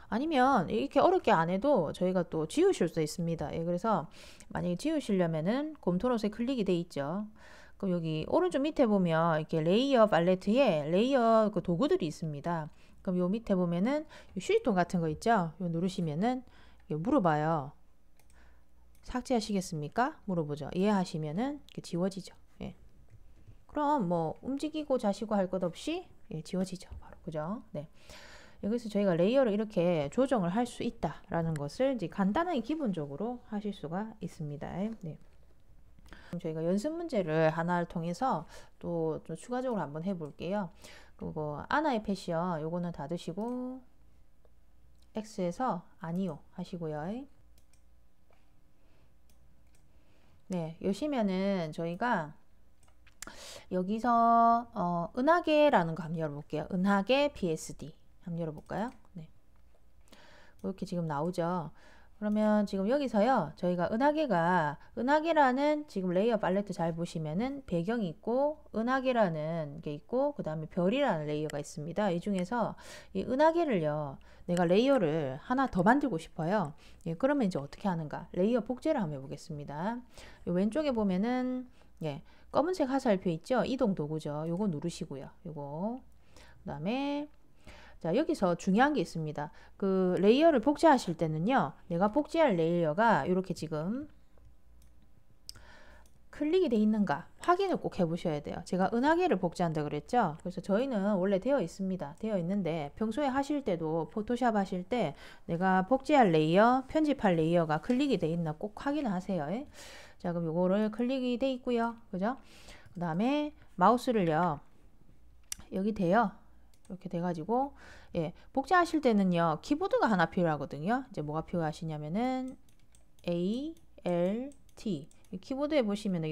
아니면 이렇게 어렵게 안 해도 저희가 또 지우실 수 있습니다. 그래서 만약에 지우시려면은 곰토롯에 클릭이 돼 있죠. 그럼 여기 오른쪽 밑에 보면 이렇게 레이어 팔레트에 레이어 그 도구들이 있습니다. 그럼 요 밑에 보면은 휴지통 같은 거 있죠. 요 누르시면은 물어봐요. 삭제하시겠습니까? 물어보죠. 이해하시면은 이렇게 지워지죠. 예. 그럼 뭐 움직이고 자시고 할 것 없이 지워지죠. 바로. 그죠? 네. 여기서 저희가 레이어를 이렇게 조정을 할 수 있다라는 것을 이제 간단하게 기본적으로 하실 수가 있습니다. 네. 그럼 저희가 연습 문제를 하나를 통해서 또 좀 추가적으로 한번 해볼게요. 그리고 아나의 패션 요거는 닫으시고 X에서 아니요 하시고요. 네, 여시면은 저희가 여기서 은하계라는 거 한번 열어볼게요. 은하계 PSD 한번 열어볼까요? 네. 이렇게 지금 나오죠. 그러면 지금 여기서요, 저희가 은하계라는 지금 레이어 팔레트 잘 보시면은 배경이 있고 은하계라는 게 있고 그 다음에 별이라는 레이어가 있습니다. 이 중에서 이 은하계를요, 내가 레이어를 하나 더 만들고 싶어요. 예, 그러면 이제 어떻게 하는가? 레이어 복제를 한번 해보겠습니다. 왼쪽에 보면은 검은색 화살표 있죠? 이동 도구죠. 요거 누르시고요. 요거. 그 다음에 자, 여기서 중요한 게 있습니다. 그 레이어를 복제하실 때는요, 내가 복제할 레이어가 이렇게 지금 클릭이 돼 있는가 확인을 꼭 해보셔야 돼요. 제가 은하계를 복제한다 그랬죠. 그래서 저희는 원래 되어 있습니다. 되어 있는데 평소에 하실 때도 포토샵 하실 때 내가 복제할 레이어, 편집할 레이어가 클릭이 돼 있나 꼭 확인을 하세요. 자, 그럼 요거를 클릭이 돼 있고요. 그죠? 그 다음에 마우스를요, 여기 돼요. 이렇게 돼가지고 복제하실 때는요, 키보드가 하나 필요하거든요. 이제 뭐가 필요하시냐면은 A, L, T. 키보드에 보시면 이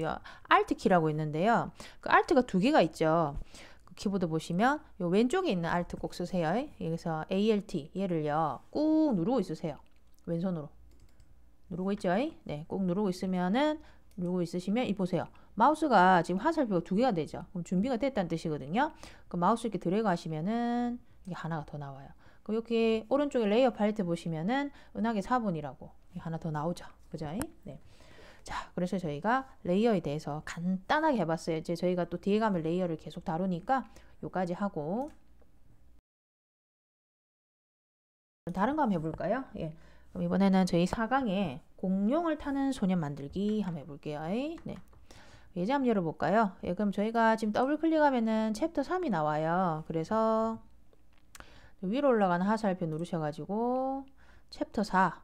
Alt 키라고 있는데요. 그 Alt가 두 개가 있죠. 그 키보드 보시면 요 왼쪽에 있는 Alt 꼭 쓰세요. 여기서 ALT 얘를요 꾹 누르고 있으세요. 왼손으로 누르고 있죠. 네, 꼭 누르고 있으면은 누르고 있으시면 이 보세요. 마우스가 지금 화살표가 두 개가 되죠. 그럼 준비가 됐다는 뜻이거든요. 그 마우스 이렇게 드래그 하시면은 이게 하나가 더 나와요. 그럼 여기 오른쪽에 레이어 팔레트 보시면은 은하계 4번이라고 하나 더 나오죠. 그죠? 네. 자, 그래서 저희가 레이어에 대해서 간단하게 해봤어요. 이제 저희가 또 뒤에 가면 레이어를 계속 다루니까 요까지 하고 다른 거 한번 해볼까요? 그럼 이번에는 저희 4강에 공룡을 타는 소년 만들기 한번 해볼게요. 네. 예제 한번 열어볼까요? 그럼 저희가 지금 더블 클릭하면은 챕터 3이 나와요. 그래서 위로 올라가는 화살표 누르셔가지고 챕터 4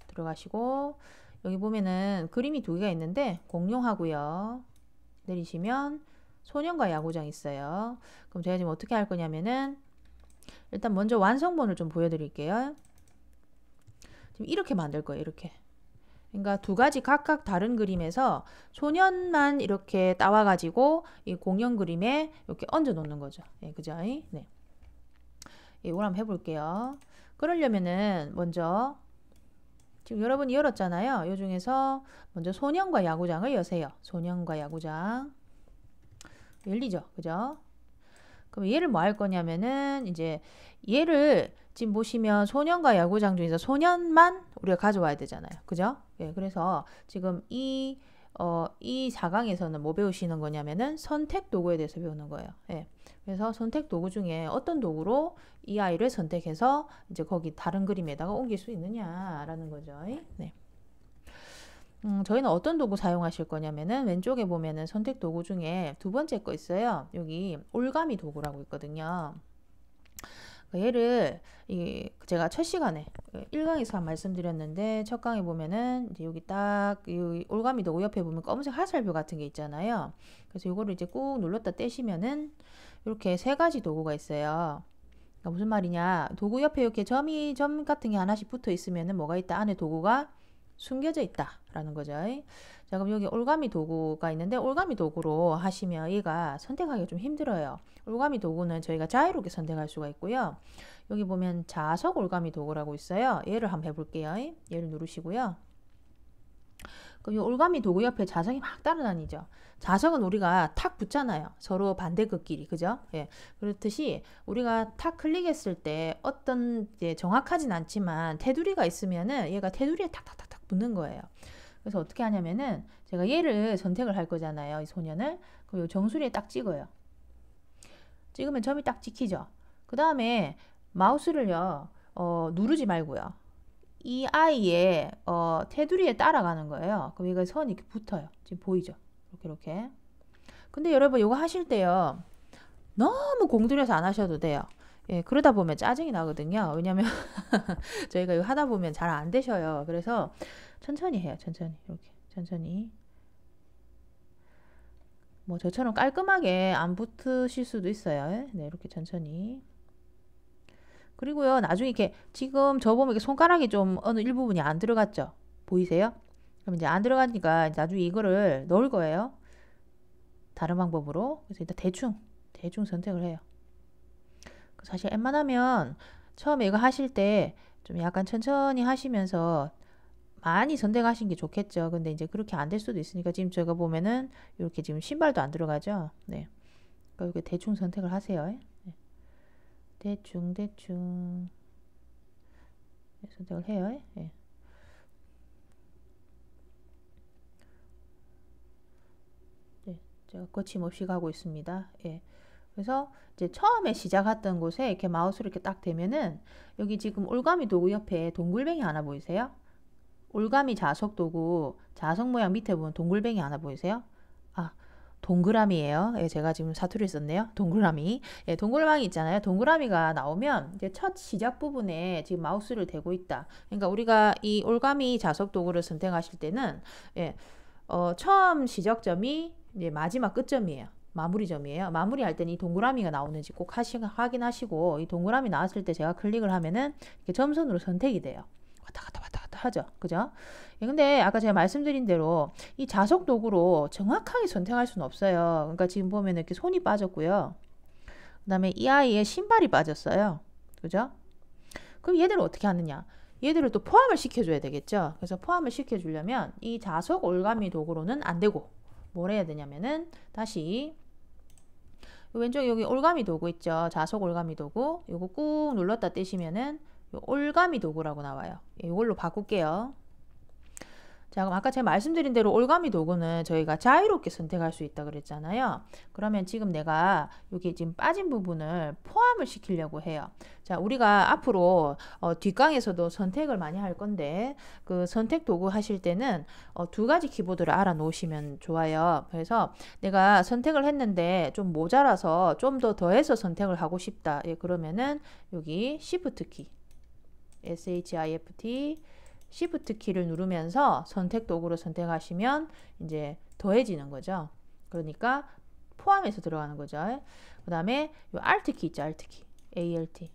들어가시고 여기 보면은 그림이 두 개가 있는데 공룡하고요. 내리시면 소년과 야구장 있어요. 그럼 제가 지금 어떻게 할 거냐면은 일단 먼저 완성본을 좀 보여드릴게요. 지금 이렇게 만들 거예요. 이렇게. 그러니까 두 가지 각각 다른 그림에서 소년만 이렇게 따와가지고 이 공룡 그림에 이렇게 얹어 놓는 거죠. 그죠? 네. 이걸 한번 해볼게요. 그러려면은 먼저 지금 여러분이 열었잖아요. 이 중에서 먼저 소년과 야구장을 여세요. 소년과 야구장 열리죠. 그죠? 그럼 얘를 뭐 할 거냐면은 이제 얘를 지금 보시면 소년과 야구장 중에서 소년만 우리가 가져와야 되잖아요. 그죠? 그래서 지금 이 이 4강에서는 뭐 배우시는 거냐면은 선택 도구에 대해서 배우는 거예요. 예. 그래서 선택 도구 중에 어떤 도구로 이 아이를 선택해서 이제 거기 다른 그림에다가 옮길 수 있느냐라는 거죠. 네. 저희는 어떤 도구 사용하실 거냐면은 왼쪽에 보면은 선택 도구 중에 두 번째 거 있어요. 여기 올가미 도구라고 있거든요. 얘를 제가 첫 시간에 1강에서 말씀드렸는데 첫 강에 보면은 이제 여기 딱 이 올가미 도구 옆에 보면 검은색 화살표 같은 게 있잖아요. 그래서 이거를 이제 꾹 눌렀다 떼시면은 이렇게 세 가지 도구가 있어요. 그러니까 무슨 말이냐? 도구 옆에 이렇게 점 같은 게 하나씩 붙어 있으면은 뭐가 있다? 안에 도구가 숨겨져 있다라는 거죠. 자, 그럼 여기 올가미 도구가 있는데 올가미 도구로 하시면 얘가 선택하기가 좀 힘들어요. 올가미 도구는 저희가 자유롭게 선택할 수가 있고요. 여기 보면 자석 올가미 도구라고 있어요. 얘를 한번 해볼게요. 얘를 누르시고요. 그럼 이 올가미 도구 옆에 자석이 막 따라다니죠. 자석은 우리가 탁 붙잖아요. 서로 반대극끼리, 그죠? 예. 그렇듯이 우리가 탁 클릭했을 때 어떤 이제 정확하진 않지만 테두리가 있으면은 얘가 테두리에 탁탁탁탁 붙는 거예요. 그래서 어떻게 하냐면은 제가 얘를 선택을 할 거잖아요. 이 소년을. 그럼 이 정수리에 딱 찍어요. 찍으면 점이 딱 찍히죠. 그 다음에 마우스를요, 누르지 말고요. 이 아이의 테두리에 따라가는 거예요. 그럼 얘가 선이 이렇게 붙어요. 지금 보이죠? 이렇게. 근데 여러분 이거 하실 때요. 너무 공들여서 안 하셔도 돼요. 예, 그러다 보면 짜증이 나거든요. 왜냐면 저희가 이거 하다 보면 잘 안 되셔요. 그래서 천천히 해요. 천천히. 이렇게. 천천히. 뭐 저처럼 깔끔하게 안 붙으실 수도 있어요. 네, 이렇게 천천히. 그리고요, 나중에 이렇게 지금 저 보면 이렇게 손가락이 좀 어느 일부분이 안 들어갔죠? 보이세요? 그럼 이제 안 들어가니까 나중에 이거를 넣을 거예요. 다른 방법으로. 그래서 일단 대충 선택을 해요. 사실 웬만하면 처음에 이거 하실 때 좀 약간 천천히 하시면서 많이 선택하신 게 좋겠죠. 근데 이제 그렇게 안 될 수도 있으니까 지금 제가 보면은 이렇게 지금 신발도 안 들어가죠. 네. 그러니까 이렇게 대충 선택을 하세요. 네. 대충 선택을 해요. 네. 네. 제가 거침없이 가고 있습니다. 예. 그래서 이제 처음에 시작했던 곳에 이렇게 마우스를 이렇게 딱 대면은 여기 지금 올가미 도구 옆에 동글뱅이 하나 보이세요? 올가미 자석 도구 자석 모양 밑에 보면 동글뱅이 하나 보이세요? 아, 동그라미예요. 예, 제가 지금 사투리 썼네요. 동그라미. 예, 동그라미 있잖아요. 동그라미가 나오면 이제 첫 시작 부분에 지금 마우스를 대고 있다. 그러니까 우리가 이 올가미 자석 도구를 선택하실 때는 예, 처음 시작점이 이제 마지막 끝점이에요. 마무리점이에요. 마무리할 때는 이 동그라미가 나오는지 꼭 확인하시고 이 동그라미 나왔을 때 제가 클릭을 하면은 이렇게 점선으로 선택이 돼요. 왔다 갔다 하죠. 그죠? 예, 근데 아까 제가 말씀드린 대로 이 자석 도구로 정확하게 선택할 수는 없어요. 그러니까 지금 보면 이렇게 손이 빠졌고요. 그 다음에 이 아이의 신발이 빠졌어요. 그죠? 그럼 얘들을 어떻게 하느냐? 얘들을 또 포함을 시켜줘야 되겠죠. 그래서 포함을 시켜주려면 이 자석 올가미 도구로는 안 되고 뭘 해야 되냐면은 다시 왼쪽에 여기 올가미 도구 있죠. 자석 올가미 도구. 요거 꾹 눌렀다 떼시면은 요 올가미 도구라고 나와요. 이걸로 바꿀게요. 자, 그럼 아까 제가 말씀드린 대로 올가미 도구는 저희가 자유롭게 선택할 수 있다 그랬잖아요. 그러면 지금 내가 여기 지금 빠진 부분을 포함을 시키려고 해요. 자, 우리가 앞으로 뒷강에서도 선택을 많이 할 건데 그 선택 도구 하실 때는 두 가지 키보드를 알아 놓으시면 좋아요. 그래서 내가 선택을 했는데 좀 모자라서 좀 더 더해서 선택을 하고 싶다. 예, 그러면은 여기 Shift 키, SHIFT Shift 키를 누르면서 선택 도구로 선택하시면 이제 더해지는 거죠. 그러니까 포함해서 들어가는 거죠. 그 다음에 이 Alt 키 있죠. Alt 키. ALT.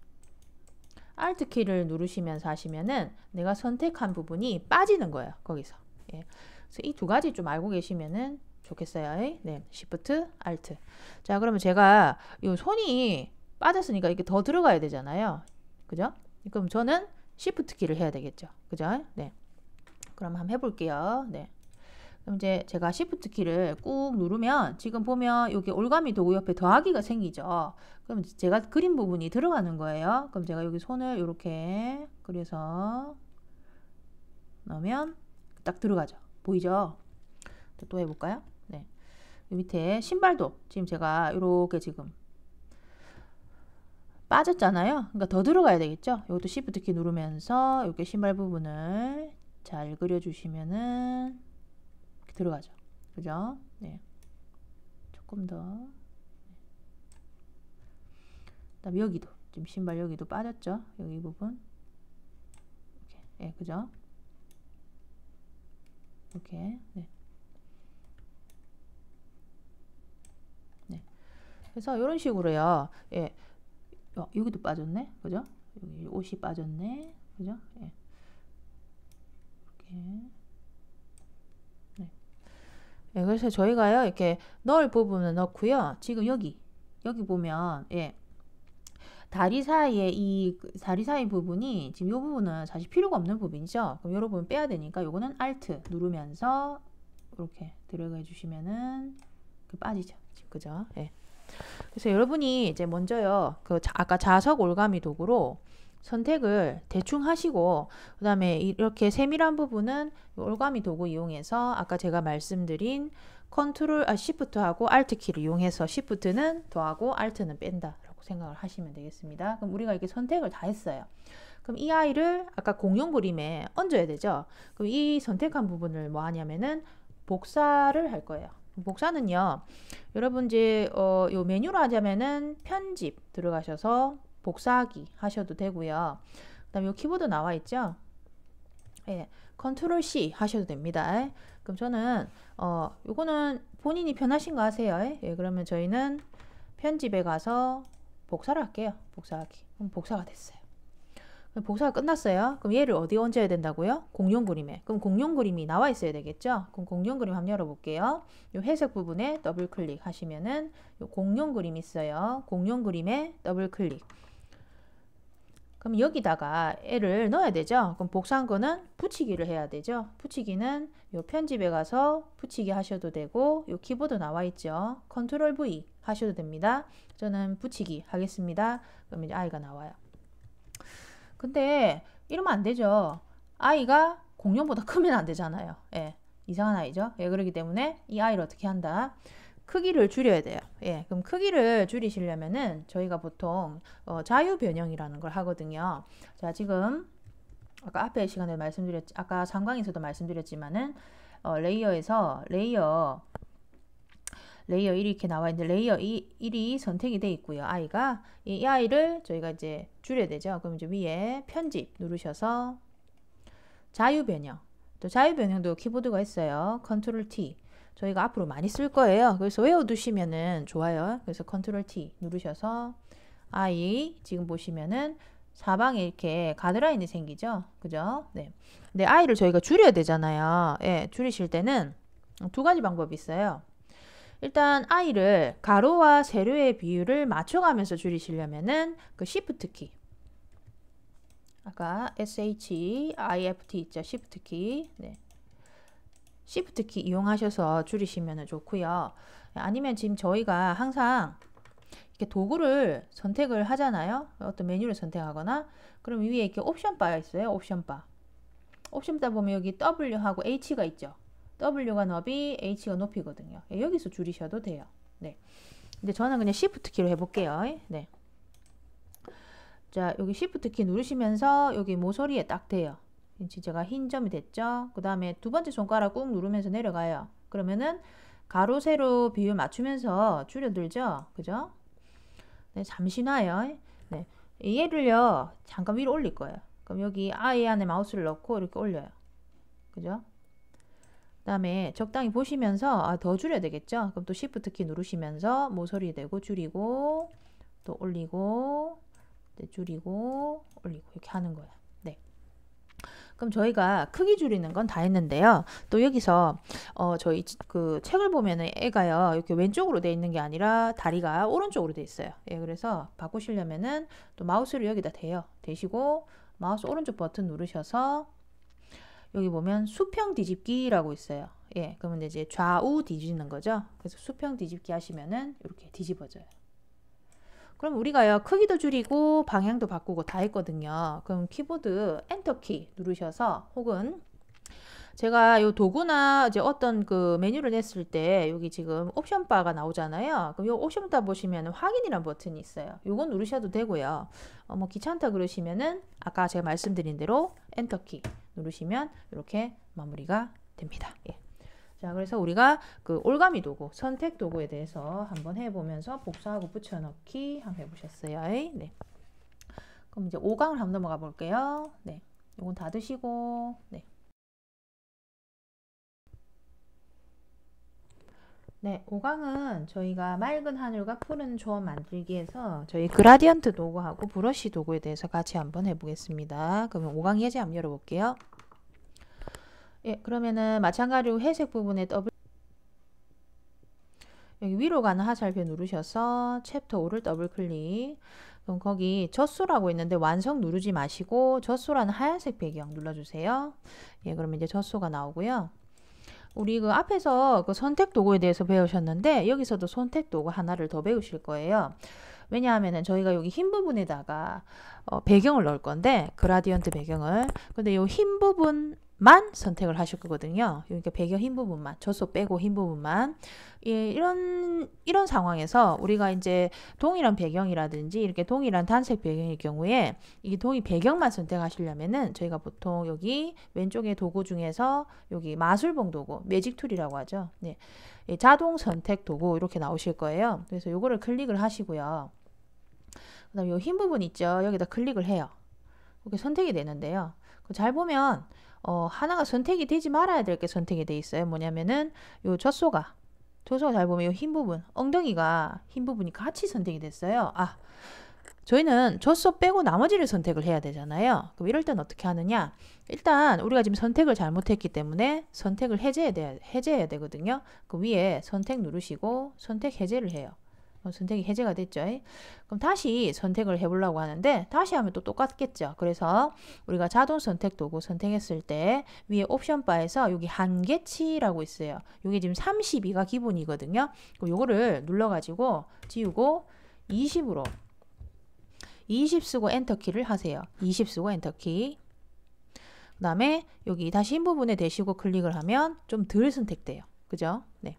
Alt 키를 누르시면서 하시면은 내가 선택한 부분이 빠지는 거예요. 거기서. 예. 그래서 이 두 가지 좀 알고 계시면은 좋겠어요. 네. Shift, Alt. 자, 그러면 제가 이 손이 빠졌으니까 이게 더 들어가야 되잖아요. 그죠? 그럼 저는 Shift 키를 해야 되겠죠. 그죠? 네. 그럼 한번 해볼게요. 네. 그럼 이제 제가 Shift 키를 꾹 누르면 지금 보면 여기 올가미 도구 옆에 더하기가 생기죠. 그럼 제가 그린 부분이 들어가는 거예요. 그럼 제가 여기 손을 이렇게 그려서 넣으면 딱 들어가죠. 보이죠? 또 해볼까요? 네. 밑에 신발도 지금 제가 이렇게 지금 빠졌잖아요. 그러니까 더 들어가야 되겠죠. 이것도 Shift 키 누르면서 이렇게 신발 부분을 잘 그려주시면은 이렇게 들어가죠. 그죠? 네. 조금 더. 그다음 여기도 지금 신발 여기도 빠졌죠. 여기 부분. 이렇게. 네, 그죠? 이렇게. 네. 네. 그래서 이런 식으로요. 예. 여기도 빠졌네. 그죠? 여기 옷이 빠졌네. 그죠? 예. 이렇게. 네. 예, 그래서 저희가요. 이렇게 넣을 부분을 넣고요. 지금 여기 보면 예. 다리 사이에 다리 사이 부분이 지금 이 부분은 사실 필요가 없는 부분이죠. 그럼 이 부분 빼야 되니까 요거는 Alt 누르면서 이렇게 들어가 주시면은 빠지죠. 지금 그죠? 예. 그래서 여러분이 이제 먼저요, 아까 자석 올가미 도구로 선택을 대충 하시고, 그 다음에 이렇게 세밀한 부분은 올가미 도구 이용해서 아까 제가 말씀드린 Shift하고 Alt 키를 이용해서 Shift는 더하고 Alt는 뺀다 라고 생각을 하시면 되겠습니다. 그럼 우리가 이렇게 선택을 다 했어요. 그럼 이 아이를 아까 공룡 그림에 얹어야 되죠. 그럼 이 선택한 부분을 뭐 하냐면은 복사를 할 거예요. 복사는요, 여러분 이제 요 메뉴로 하자면은 편집 들어가셔서 복사하기 하셔도 되고요. 그다음에 요 키보드 나와 있죠. 예, 컨트롤 C 하셔도 됩니다. 그럼 저는 요거는 본인이 편하신 거 하세요. 예, 그러면 저희는 편집에 가서 복사를 할게요. 복사하기. 그럼 복사가 됐어요. 복사가 끝났어요. 그럼 얘를 어디에 얹어야 된다고요? 공룡 그림에. 그럼 공룡 그림이 나와 있어야 되겠죠? 그럼 공룡 그림 한번 열어볼게요. 요 회색 부분에 더블 클릭 하시면은 요 공룡 그림 있어요. 공룡 그림에 더블 클릭. 그럼 여기다가 애를 넣어야 되죠? 그럼 복사한 거는 붙이기를 해야 되죠? 붙이기는 요 편집에 가서 붙이기 하셔도 되고, 요 키보드 나와 있죠? 컨트롤 V 하셔도 됩니다. 저는 붙이기 하겠습니다. 그럼 이제 아이가 나와요. 근데 이러면 안 되죠. 아이가 공룡보다 크면 안 되잖아요. 예, 이상한 아이죠. 예, 그렇기 때문에 이 아이를 어떻게 한다? 크기를 줄여야 돼요. 예, 그럼 크기를 줄이시려면은 저희가 보통 자유 변형이라는 걸 하거든요. 자, 지금 아까 앞에 시간에 아까 상광에서도 말씀드렸지만은 레이어에서 레이어 1이 이렇게 나와 있는데 레이어 1이 선택이 돼 있고요. 아이가 이 아이를 저희가 이제 줄여야 되죠. 그럼 이제 위에 편집 누르셔서 자유 변형. 또 자유 변형도 키보드가 있어요. 컨트롤 T. 저희가 앞으로 많이 쓸 거예요. 그래서 외워두시면은 좋아요. 그래서 컨트롤 T 누르셔서 아이 지금 보시면은 사방에 이렇게 가드라인이 생기죠. 그죠? 네. 근데 아이를 저희가 줄여야 되잖아요. 예, 줄이실 때는 두 가지 방법이 있어요. 일단 아이를 가로와 세로의 비율을 맞춰가면서 줄이시려면은 그 Shift 키, 아까 SHIFT 있죠? Shift 키, 네. Shift 키 이용하셔서 줄이시면 좋고요. 아니면 지금 저희가 항상 이렇게 도구를 선택을 하잖아요. 어떤 메뉴를 선택하거나, 그럼 위에 이렇게 옵션 바가 있어요. 옵션 바. 옵션 바 보면 여기 W하고 H가 있죠. W가 너비, H가 높이거든요. 예, 여기서 줄이셔도 돼요. 네. 근데 저는 그냥 Shift 키로 해볼게요. 네. 자, 여기 Shift 키 누르시면서 여기 모서리에 딱 돼요. 제가 흰 점이 됐죠. 그 다음에 두 번째 손가락 꾹 누르면서 내려가요. 그러면은 가로, 세로 비율 맞추면서 줄여들죠. 그죠? 네, 잠시 놔요. 네. 얘를요, 잠깐 위로 올릴 거예요. 그럼 여기 아이 안에 마우스를 넣고 이렇게 올려요. 그죠? 그 다음에 적당히 보시면서 더 줄여야 되겠죠. 그럼 또 Shift 키 누르시면서 모서리 대고 줄이고 또 올리고 줄이고 올리고 이렇게 하는 거예요. 네. 그럼 저희가 크기 줄이는 건 다 했는데요. 또 여기서 저희 그 책을 보면은 애가요 이렇게 왼쪽으로 돼 있는 게 아니라 다리가 오른쪽으로 돼 있어요. 예, 그래서 바꾸시려면은 또 마우스를 여기다 대시고 마우스 오른쪽 버튼 누르셔서 여기 보면 수평 뒤집기라고 있어요. 예, 그러면 이제 좌우 뒤집는 거죠. 그래서 수평 뒤집기 하시면은 이렇게 뒤집어져요. 그럼 우리가요 크기도 줄이고 방향도 바꾸고 다 했거든요. 그럼 키보드 엔터 키 누르셔서 혹은 제가 요 도구나 이제 어떤 그 메뉴를 냈을 때 여기 지금 옵션 바가 나오잖아요. 그럼 요 옵션 바 보시면 확인이란 버튼이 있어요. 요거 누르셔도 되고요. 뭐 귀찮다 그러시면은 아까 제가 말씀드린 대로 엔터키 누르시면 이렇게 마무리가 됩니다. 예. 자, 그래서 우리가 그 올가미 도구, 선택 도구에 대해서 한번 해보면서 복사하고 붙여넣기 한번 해보셨어요. 네. 그럼 이제 5강을 한번 넘어가 볼게요. 네. 요건 닫으시고, 네. 네, 5강은 저희가 맑은 하늘과 푸른 초원 만들기에서 저희 그라디언트 도구하고 브러쉬 도구에 대해서 같이 한번 해보겠습니다. 그러면 5강 예제 한번 열어볼게요. 예, 그러면은 마찬가지로 회색 부분에 더블 여기 위로 가는 화살표 누르셔서 챕터 5를 더블 클릭. 그럼 거기 젖소라고 있는데 완성 누르지 마시고 젖소라는 하얀색 배경 눌러주세요. 예, 그러면 이제 젖소가 나오고요. 우리 그 앞에서 그 선택 도구에 대해서 배우셨는데 여기서도 선택 도구 하나를 더 배우실 거예요. 왜냐하면은 저희가 여기 흰 부분에다가 배경을 넣을 건데 그라디언트 배경을 근데 이 흰 부분만 선택을 하실 거거든요. 그러니까 배경 흰 부분만 젖소 빼고 흰 부분만 예, 이런 상황에서 우리가 이제 동일한 배경이라든지 이렇게 동일한 단색 배경일 경우에 이 동일 배경만 선택하시려면은 저희가 보통 여기 왼쪽에 도구 중에서 여기 마술봉 도구 매직 툴이라고 하죠. 네. 예, 자동 선택 도구 이렇게 나오실 거예요. 그래서 요거를 클릭을 하시고요. 그 다음에 요 흰 부분 있죠. 여기다 클릭을 해요. 이렇게 선택이 되는데요. 잘 보면 하나가 선택이 되지 말아야 될 게 선택이 돼 있어요. 뭐냐면은 요 젖소가 잘 보면 요 흰 부분 엉덩이가 흰 부분이 같이 선택이 됐어요. 아, 저희는 젖소 빼고 나머지를 선택을 해야 되잖아요. 그럼 이럴 땐 어떻게 하느냐? 일단 우리가 지금 선택을 잘못했기 때문에 선택을 해제해야 되거든요. 그 위에 선택 누르시고 선택 해제를 해요. 선택이 해제가 됐죠. 그럼 다시 선택을 해보려고 하는데 다시 하면 또 똑같겠죠. 그래서 우리가 자동 선택 도구 선택했을 때 위에 옵션 바에서 여기 한계치라고 있어요. 여기 지금 32가 기본이거든요. 그럼 요거를 눌러가지고 지우고 20으로 20 쓰고 엔터키를 하세요. 20 쓰고 엔터키. 그 다음에 여기 다시 흰 부분에 대시고 클릭을 하면 좀 덜 선택돼요. 그죠? 네.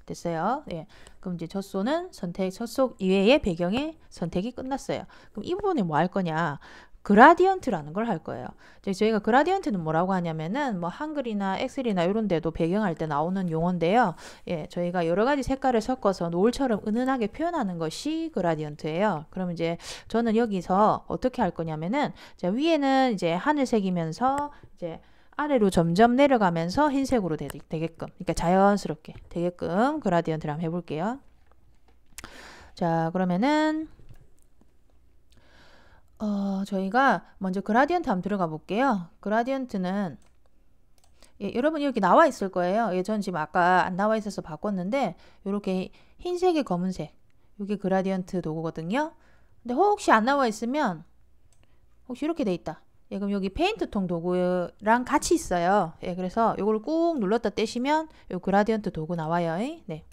됐어요. 예. 그럼 이제 젖소는 젖소 이외의 배경의 선택이 끝났어요. 그럼 이 부분에 뭐 할 거냐? 그라디언트라는 걸 할 거예요. 저희가 그라디언트는 뭐라고 하냐면은 뭐 한글이나 엑셀이나 이런 데도 배경할 때 나오는 용어인데요. 예, 저희가 여러 가지 색깔을 섞어서 노을처럼 은은하게 표현하는 것이 그라디언트예요. 그럼 이제 저는 여기서 어떻게 할 거냐면은 자, 위에는 이제 하늘색이면서 이제 아래로 점점 내려가면서 흰색으로 되게끔 그러니까 자연스럽게 되게끔 그라디언트를 한번 해볼게요. 자, 그러면은 저희가 먼저 그라디언트 한번 들어가 볼게요. 그라디언트는 예, 여러분 여기 나와 있을 거예요. 예, 전 지금 아까 안 나와 있어서 바꿨는데 이렇게 흰색에 검은색 이게 그라디언트 도구거든요. 근데 혹시 안 나와 있으면 혹시 이렇게 돼 있다. 예, 그럼 여기 페인트 통 도구랑 같이 있어요. 예, 그래서 이걸 꾹 눌렀다 떼시면 요 그라디언트 도구 나와요. 네.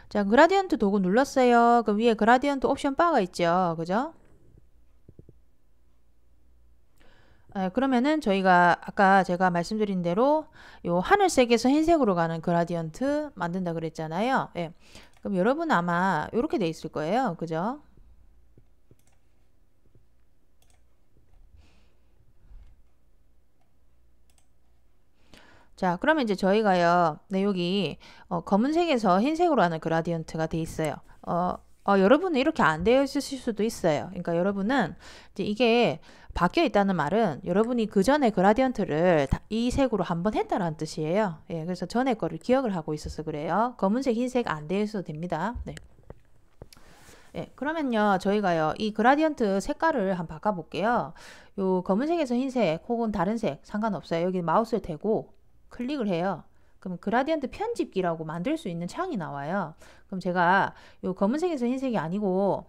자, 그라디언트 도구 눌렀어요. 그 위에 그라디언트 옵션 바가 있죠. 그죠? 그러면은 저희가 아까 제가 말씀드린 대로 요 하늘색에서 흰색으로 가는 그라디언트 만든다 그랬잖아요. 예. 그럼 여러분 아마 이렇게 돼 있을 거예요. 그죠? 자, 그러면 이제 저희가요, 네, 여기 검은색에서 흰색으로 하는 그라디언트가 돼 있어요. 여러분은 이렇게 안 되어 있으실 수도 있어요. 그러니까 여러분은 이제 이게 바뀌어 있다는 말은 여러분이 그 전에 그라디언트를 이 색으로 한번 했다라는 뜻이에요. 예, 그래서 전에 거를 기억을 하고 있어서 그래요. 검은색, 흰색 안 되어 있어도 됩니다. 네. 예, 그러면요, 저희가요, 이 그라디언트 색깔을 한번 바꿔볼게요. 요 검은색에서 흰색 혹은 다른 색 상관없어요. 여기 마우스를 대고 클릭을 해요. 그럼 그라디언트 편집기라고 만들 수 있는 창이 나와요. 그럼 제가 요 검은색에서 흰색이 아니고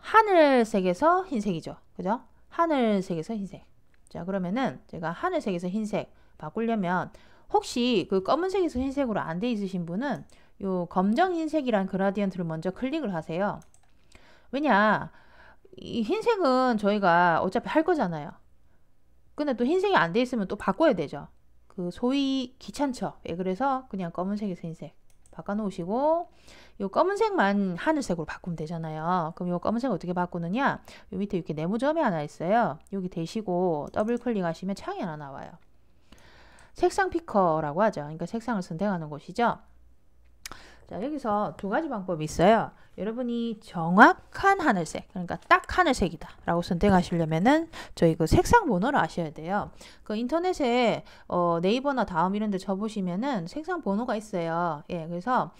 하늘색에서 흰색이죠. 그죠? 하늘색에서 흰색. 자, 그러면은 제가 하늘색에서 흰색 바꾸려면 혹시 그 검은색에서 흰색으로 안 돼 있으신 분은 요 검정 흰색이란 그라디언트를 먼저 클릭을 하세요. 왜냐? 이 흰색은 저희가 어차피 할 거잖아요. 근데 또 흰색이 안 돼 있으면 또 바꿔야 되죠. 그 소위 귀찮죠. 예, 그래서 그냥 검은색에서 흰색 바꿔 놓으시고 요 검은색만 하늘색으로 바꾸면 되잖아요. 그럼 요 검은색 어떻게 바꾸느냐? 요 밑에 이렇게 네모점이 하나 있어요. 여기 대시고 더블 클릭하시면 창이 하나 나와요. 색상 피커라고 하죠. 그러니까 색상을 선택하는 곳이죠. 자, 여기서 두 가지 방법이 있어요. 여러분이 정확한 하늘색, 그러니까 딱 하늘색이다 라고 선택하시려면은 저희 그 색상 번호를 아셔야 돼요. 그 인터넷에 네이버나 다음 이런 데 쳐보시면은 색상 번호가 있어요. 예, 그래서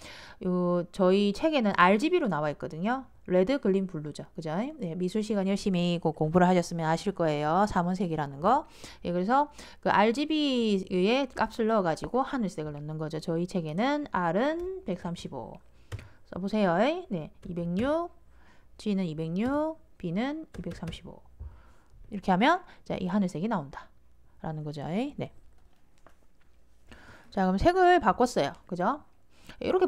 저희 책에는 RGB로 나와 있거든요. 레드, 글린, 블루죠. 그죠? 예, 미술 시간 열심히 공부를 하셨으면 아실 거예요. 삼원색이라는 거. 예, 그래서 그 RGB의 값을 넣어가지고 하늘색을 넣는 거죠. 저희 책에는 R은 135. 써보세요. 네, 206, G는 206, B는 235. 이렇게 하면 자, 이 하늘색이 나온다. 라는 거죠. 네. 자, 그럼 색을 바꿨어요. 그죠? 이렇게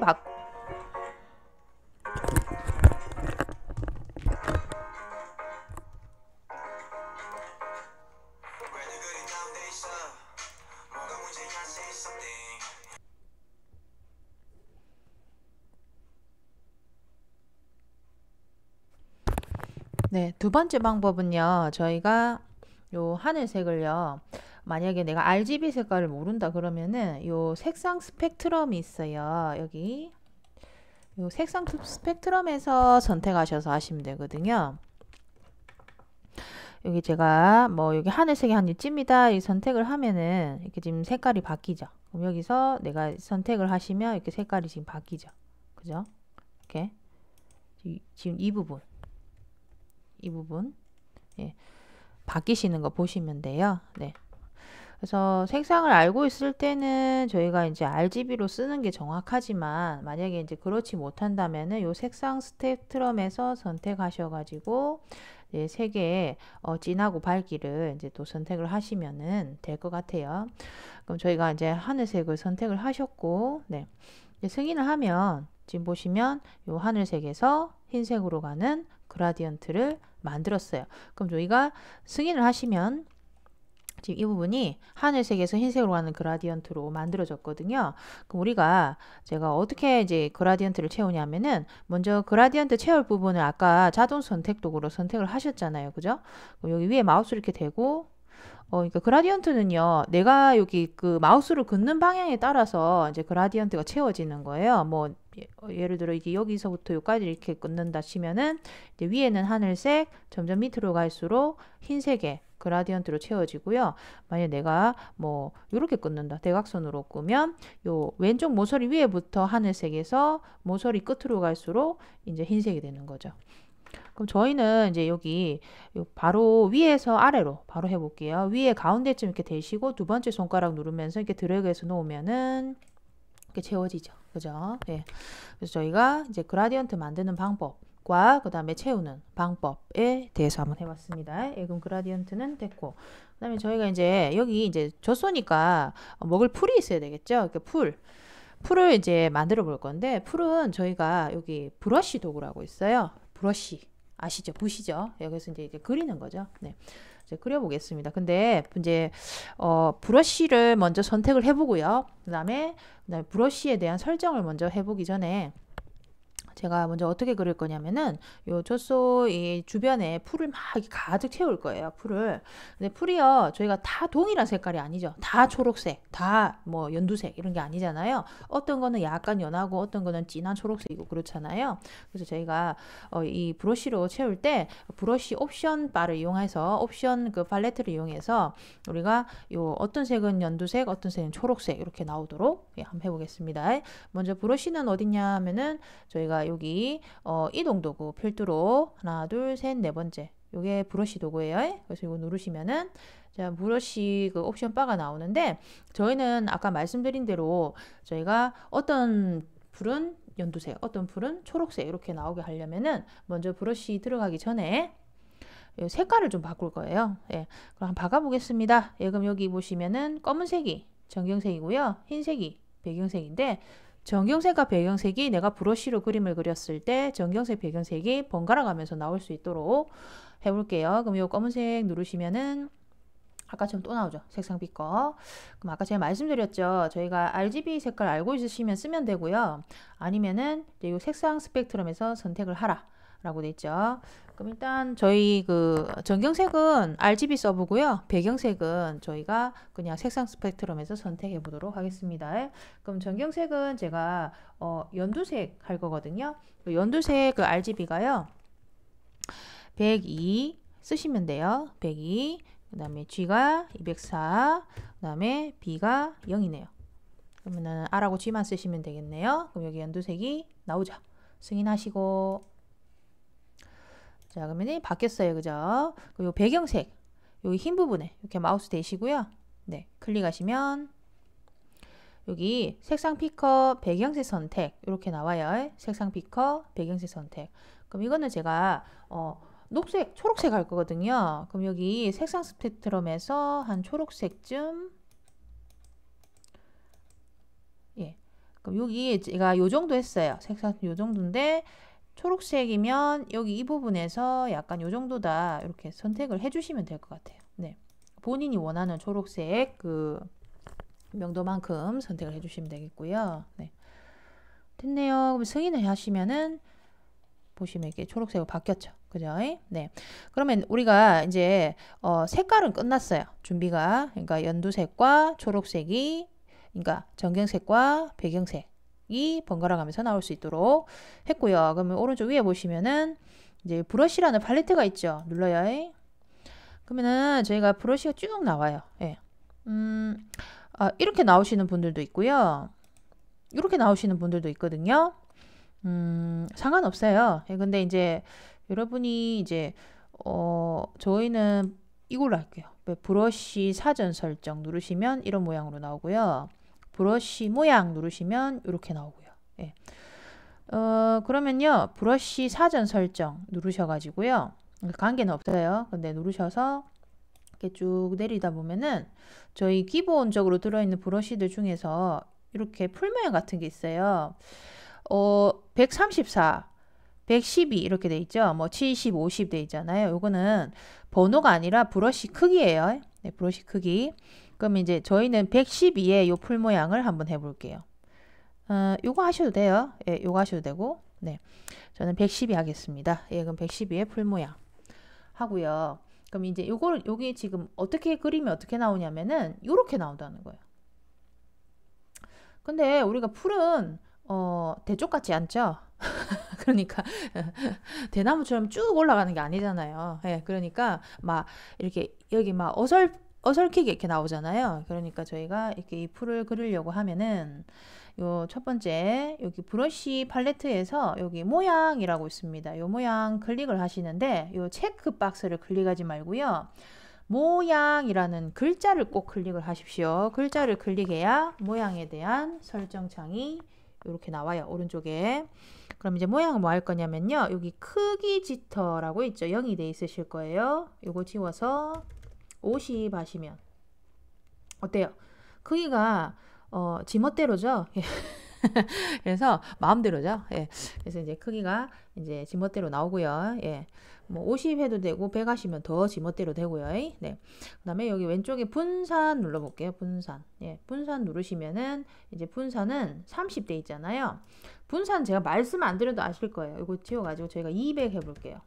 네, 두 번째 방법은요. 저희가 요 하늘색을요. 만약에 내가 RGB 색깔을 모른다 그러면은 요 색상 스펙트럼이 있어요. 여기 요 색상 스펙트럼에서 선택하셔서 하시면 되거든요. 여기 제가 뭐 여기 하늘색이 한 이쯤이다 이 선택을 하면은 이렇게 지금 색깔이 바뀌죠. 그럼 여기서 내가 선택을 하시면 이렇게 색깔이 지금 바뀌죠. 그죠? 이렇게 지금 이 부분 예, 바뀌시는 거 보시면 돼요. 네. 그래서 색상을 알고 있을 때는 저희가 이제 RGB로 쓰는 게 정확하지만 만약에 이제 그렇지 못한다면은 요 색상 스펙트럼에서 선택하셔가지고 이제 색의 진하고 밝기를 이제 또 선택을 하시면은 될 것 같아요. 그럼 저희가 이제 하늘색을 선택을 하셨고, 네. 이제 승인을 하면 지금 보시면 요 하늘색에서 흰색으로 가는 그라디언트를 만들었어요. 그럼 저희가 승인을 하시면 지금 이 부분이 하늘색에서 흰색으로 가는 그라디언트로 만들어졌거든요. 그럼 우리가 제가 어떻게 이제 그라디언트를 채우냐면은 먼저 그라디언트 채울 부분을 아까 자동 선택 도구로 선택을 하셨잖아요. 그죠? 그럼 여기 위에 마우스 이렇게 대고 그러니까 그라디언트는요, 내가 여기 그 마우스를 긋는 방향에 따라서 이제 그라디언트가 채워지는 거예요. 뭐, 예를 들어 이게 여기서부터 여기까지 이렇게 긋는다 치면은 이제 위에는 하늘색, 점점 밑으로 갈수록 흰색의 그라디언트로 채워지고요. 만약 내가 뭐 이렇게 긋는다, 대각선으로 끄면 요 왼쪽 모서리 위에부터 하늘색에서 모서리 끝으로 갈수록 이제 흰색이 되는 거죠. 그럼 저희는 이제 여기 바로 위에서 아래로 바로 해볼게요. 위에 가운데쯤 이렇게 대시고 두 번째 손가락 누르면서 이렇게 드래그해서 놓으면은 이렇게 채워지죠. 그죠? 예. 그래서 저희가 이제 그라디언트 만드는 방법과 그 다음에 채우는 방법에 대해서 한번 해봤습니다. 예, 그럼 그라디언트는 됐고. 그 다음에 저희가 이제 여기 이제 젖소니까 먹을 풀이 있어야 되겠죠? 이렇게 풀을 이제 만들어 볼 건데 풀은 저희가 여기 브러쉬 도구라고 있어요. 브러쉬. 아시죠? 보시죠? 여기서 이제 그리는 거죠. 네. 이제 그려보겠습니다. 근데 이제 브러쉬를 먼저 선택을 해보고요. 그다음에 브러쉬에 대한 설정을 먼저 해보기 전에 제가 먼저 어떻게 그릴 거냐면은 요 젖소 이 주변에 풀을 막 가득 채울 거예요. 풀을. 근데 풀이요. 저희가 다 동일한 색깔이 아니죠. 다 초록색, 다 뭐 연두색 이런 게 아니잖아요. 어떤 거는 약간 연하고 어떤 거는 진한 초록색이고 그렇잖아요. 그래서 저희가 이 브러쉬로 채울 때 브러쉬 옵션 바를 이용해서 옵션 그 팔레트를 이용해서 우리가 요 어떤 색은 연두색, 어떤 색은 초록색 이렇게 나오도록 한번 해보겠습니다. 먼저 브러쉬는 어딨냐 하면은 저희가 여기 이동 도구 필두로 하나 둘 셋 네 번째 요게 브러쉬 도구예요. 그래서 이거 누르시면은 자 브러쉬 그 옵션 바가 나오는데 저희는 아까 말씀드린 대로 저희가 어떤 풀은 연두색 어떤 풀은 초록색 이렇게 나오게 하려면은 먼저 브러쉬 들어가기 전에 색깔을 좀 바꿀 거예요. 예, 그럼 한번 바꿔보겠습니다. 예, 그럼 여기 보시면은 검은색이 전경색이고요. 흰색이 배경색인데 전경색과 배경색이 내가 브러쉬로 그림을 그렸을 때 전경색, 배경색이 번갈아 가면서 나올 수 있도록 해볼게요. 그럼 이 검은색 누르시면은 아까처럼 또 나오죠. 색상 피커. 그럼 아까 제가 말씀드렸죠. 저희가 RGB 색깔 알고 있으시면 쓰면 되고요. 아니면은 이 색상 스펙트럼에서 선택을 하라 라고 돼 있죠. 그럼 일단 저희 그 전경색은 RGB 써보고요. 배경색은 저희가 그냥 색상 스펙트럼에서 선택해 보도록 하겠습니다. 그럼 전경색은 제가 연두색 할 거거든요. 연두색 그 RGB가요. 102 쓰시면 돼요. 102. 그 다음에 G가 204. 그 다음에 B가 0이네요. 그러면은 R하고 G만 쓰시면 되겠네요. 그럼 여기 연두색이 나오죠. 승인하시고. 자, 그러면 바뀌었어요. 그죠? 그리고 배경색. 여기 흰 부분에 이렇게 마우스 대시고요. 네. 클릭하시면 여기 색상 피커 배경색 선택 이렇게 나와요. 색상 피커 배경색 선택. 그럼 이거는 제가 녹색, 초록색 할 거거든요. 그럼 여기 색상 스펙트럼에서 한 초록색쯤 예. 그럼 여기 제가 요 정도 했어요. 색상 요 정도인데 초록색이면 여기 이 부분에서 약간 요 정도다 이렇게 선택을 해주시면 될 것 같아요. 네. 본인이 원하는 초록색 그 명도만큼 선택을 해주시면 되겠고요. 네. 됐네요. 그럼 승인을 하시면은 보시면 이렇게 초록색으로 바뀌었죠. 그죠? 네. 그러면 우리가 이제 색깔은 끝났어요. 준비가. 그러니까 연두색과 초록색이 그러니까 전경색과 배경색이 번갈아 가면서 나올 수 있도록 했고요. 그러면 오른쪽 위에 보시면은 이제 브러쉬라는 팔레트가 있죠. 눌러요. 그러면은 저희가 브러쉬가 쭉 나와요. 예. 이렇게 나오시는 분들도 있고요. 이렇게 나오시는 분들도 있거든요. 상관없어요. 예, 근데 이제 여러분이 이제 저희는 이걸로 할게요. 브러쉬 사전 설정 누르시면 이런 모양으로 나오고요. 브러쉬 모양 누르시면 이렇게 나오고요. 예. 그러면요. 브러쉬 사전 설정 누르셔가지고요. 관계는 없어요. 근데 누르셔서 이렇게 쭉 내리다 보면은 저희 기본적으로 들어있는 브러쉬들 중에서 이렇게 풀 모양 같은 게 있어요. 134, 112 이렇게 돼 있죠. 뭐 70, 50 돼 있잖아요. 요거는 번호가 아니라 브러쉬 크기예요. 네, 브러쉬 크기. 그럼 이제 저희는 112의 요 풀 모양을 한번 해볼게요. 요거 하셔도 돼요. 예, 요거 하셔도 되고. 네, 저는 112 하겠습니다. 예, 그럼 112의 풀 모양 하고요. 그럼 이제 요걸 여기 지금 어떻게 그리면 어떻게 나오냐면은 요렇게 나온다는 거예요. 근데 우리가 풀은 대쪽 같지 않죠? 그러니까 대나무처럼 쭉 올라가는 게 아니잖아요. 예, 그러니까 막 이렇게 여기 막 어설키게 이렇게 나오잖아요. 그러니까 저희가 이렇게 이 풀을 그리려고 하면은 요 첫 번째 여기 브러쉬 팔레트에서 여기 모양이라고 있습니다. 요 모양 클릭을 하시는데 요 체크 박스를 클릭하지 말고요. 모양이라는 글자를 꼭 클릭을 하십시오. 글자를 클릭해야 모양에 대한 설정창이 이렇게 나와요. 오른쪽에. 그럼 이제 모양은 뭐 할 거냐면요. 여기 크기 지터라고 있죠. 0이 돼 있으실 거예요. 요거 지워서 50 하시면 어때요? 크기가 지멋대로죠. 그래서 마음대로죠. 예. 그래서 이제 크기가 이제 지멋대로 나오고요. 예. 뭐 50 해도 되고 100 하시면 더 지멋대로 되고요. 네. 그다음에 여기 왼쪽에 분산 눌러 볼게요. 분산. 예. 분산 누르시면은 이제 분산은 30 돼 있잖아요. 분산 제가 말씀 안 드려도 아실 거예요. 이거 지워 가지고 저희가 200 해 볼게요.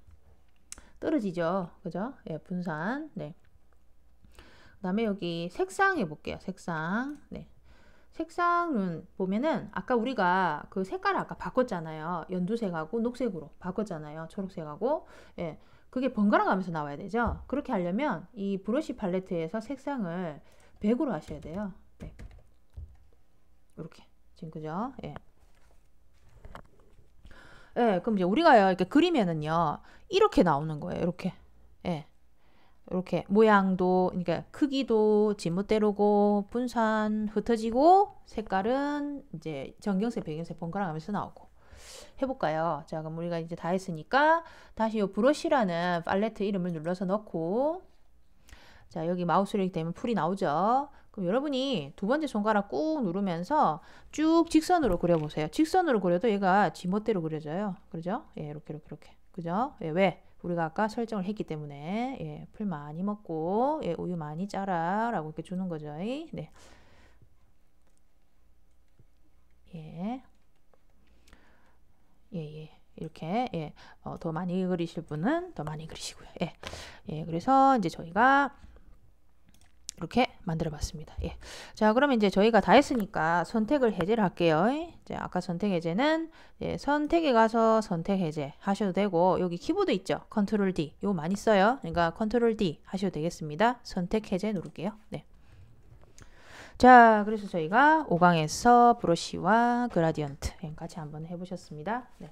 떨어지죠. 그죠? 예, 분산. 네. 그다음에 여기 색상 해 볼게요. 색상. 네. 색상은 보면은 아까 우리가 그 색깔을 아까 바꿨잖아요. 연두색하고 녹색으로 바꿨잖아요. 초록색하고. 예. 그게 번갈아 가면서 나와야 되죠. 그렇게 하려면 이 브러쉬 팔레트에서 색상을 100으로 하셔야 돼요. 100. 이렇게. 지금 그죠? 예. 예, 그럼 이제 우리가요, 이렇게 그리면은요, 이렇게 나오는 거예요. 이렇게. 예. 이렇게 모양도 그러니까 크기도 지멋대로고 분산 흩어지고 색깔은 이제 전경색 배경색 번갈아 가면서 나오고 해볼까요? 자, 그럼 우리가 이제 다 했으니까 다시 이 브러쉬라는 팔레트 이름을 눌러서 넣고 자, 여기 마우스를 이렇게 되면 풀이 나오죠. 그럼 여러분이 두 번째 손가락 꾹 누르면서 쭉 직선으로 그려보세요. 직선으로 그려도 얘가 지멋대로 그려져요. 그러죠? 예, 이렇게 그죠? 예, 왜? 우리가 아까 설정을 했기 때문에 예, 풀 많이 먹고 예, 우유 많이 짜라 라고 이렇게 주는 거죠. 네. 예. 예, 예. 이렇게 예, 더 많이 그리실 분은 더 많이 그리시고요. 예. 예, 그래서 이제 저희가 이렇게 만들어 봤습니다. 예. 자, 그러면 이제 저희가 다 했으니까 선택을 해제를 할게요. 이제 아까 선택 해제는 예, 선택에 가서 선택 해제 하셔도 되고 여기 키보드 있죠? 컨트롤 D. 이거 많이 써요. 그러니까 컨트롤 D 하셔도 되겠습니다. 선택 해제 누를게요. 네. 자, 그래서 저희가 5강에서 브러쉬와 그라디언트 같이 한번 해보셨습니다. 네.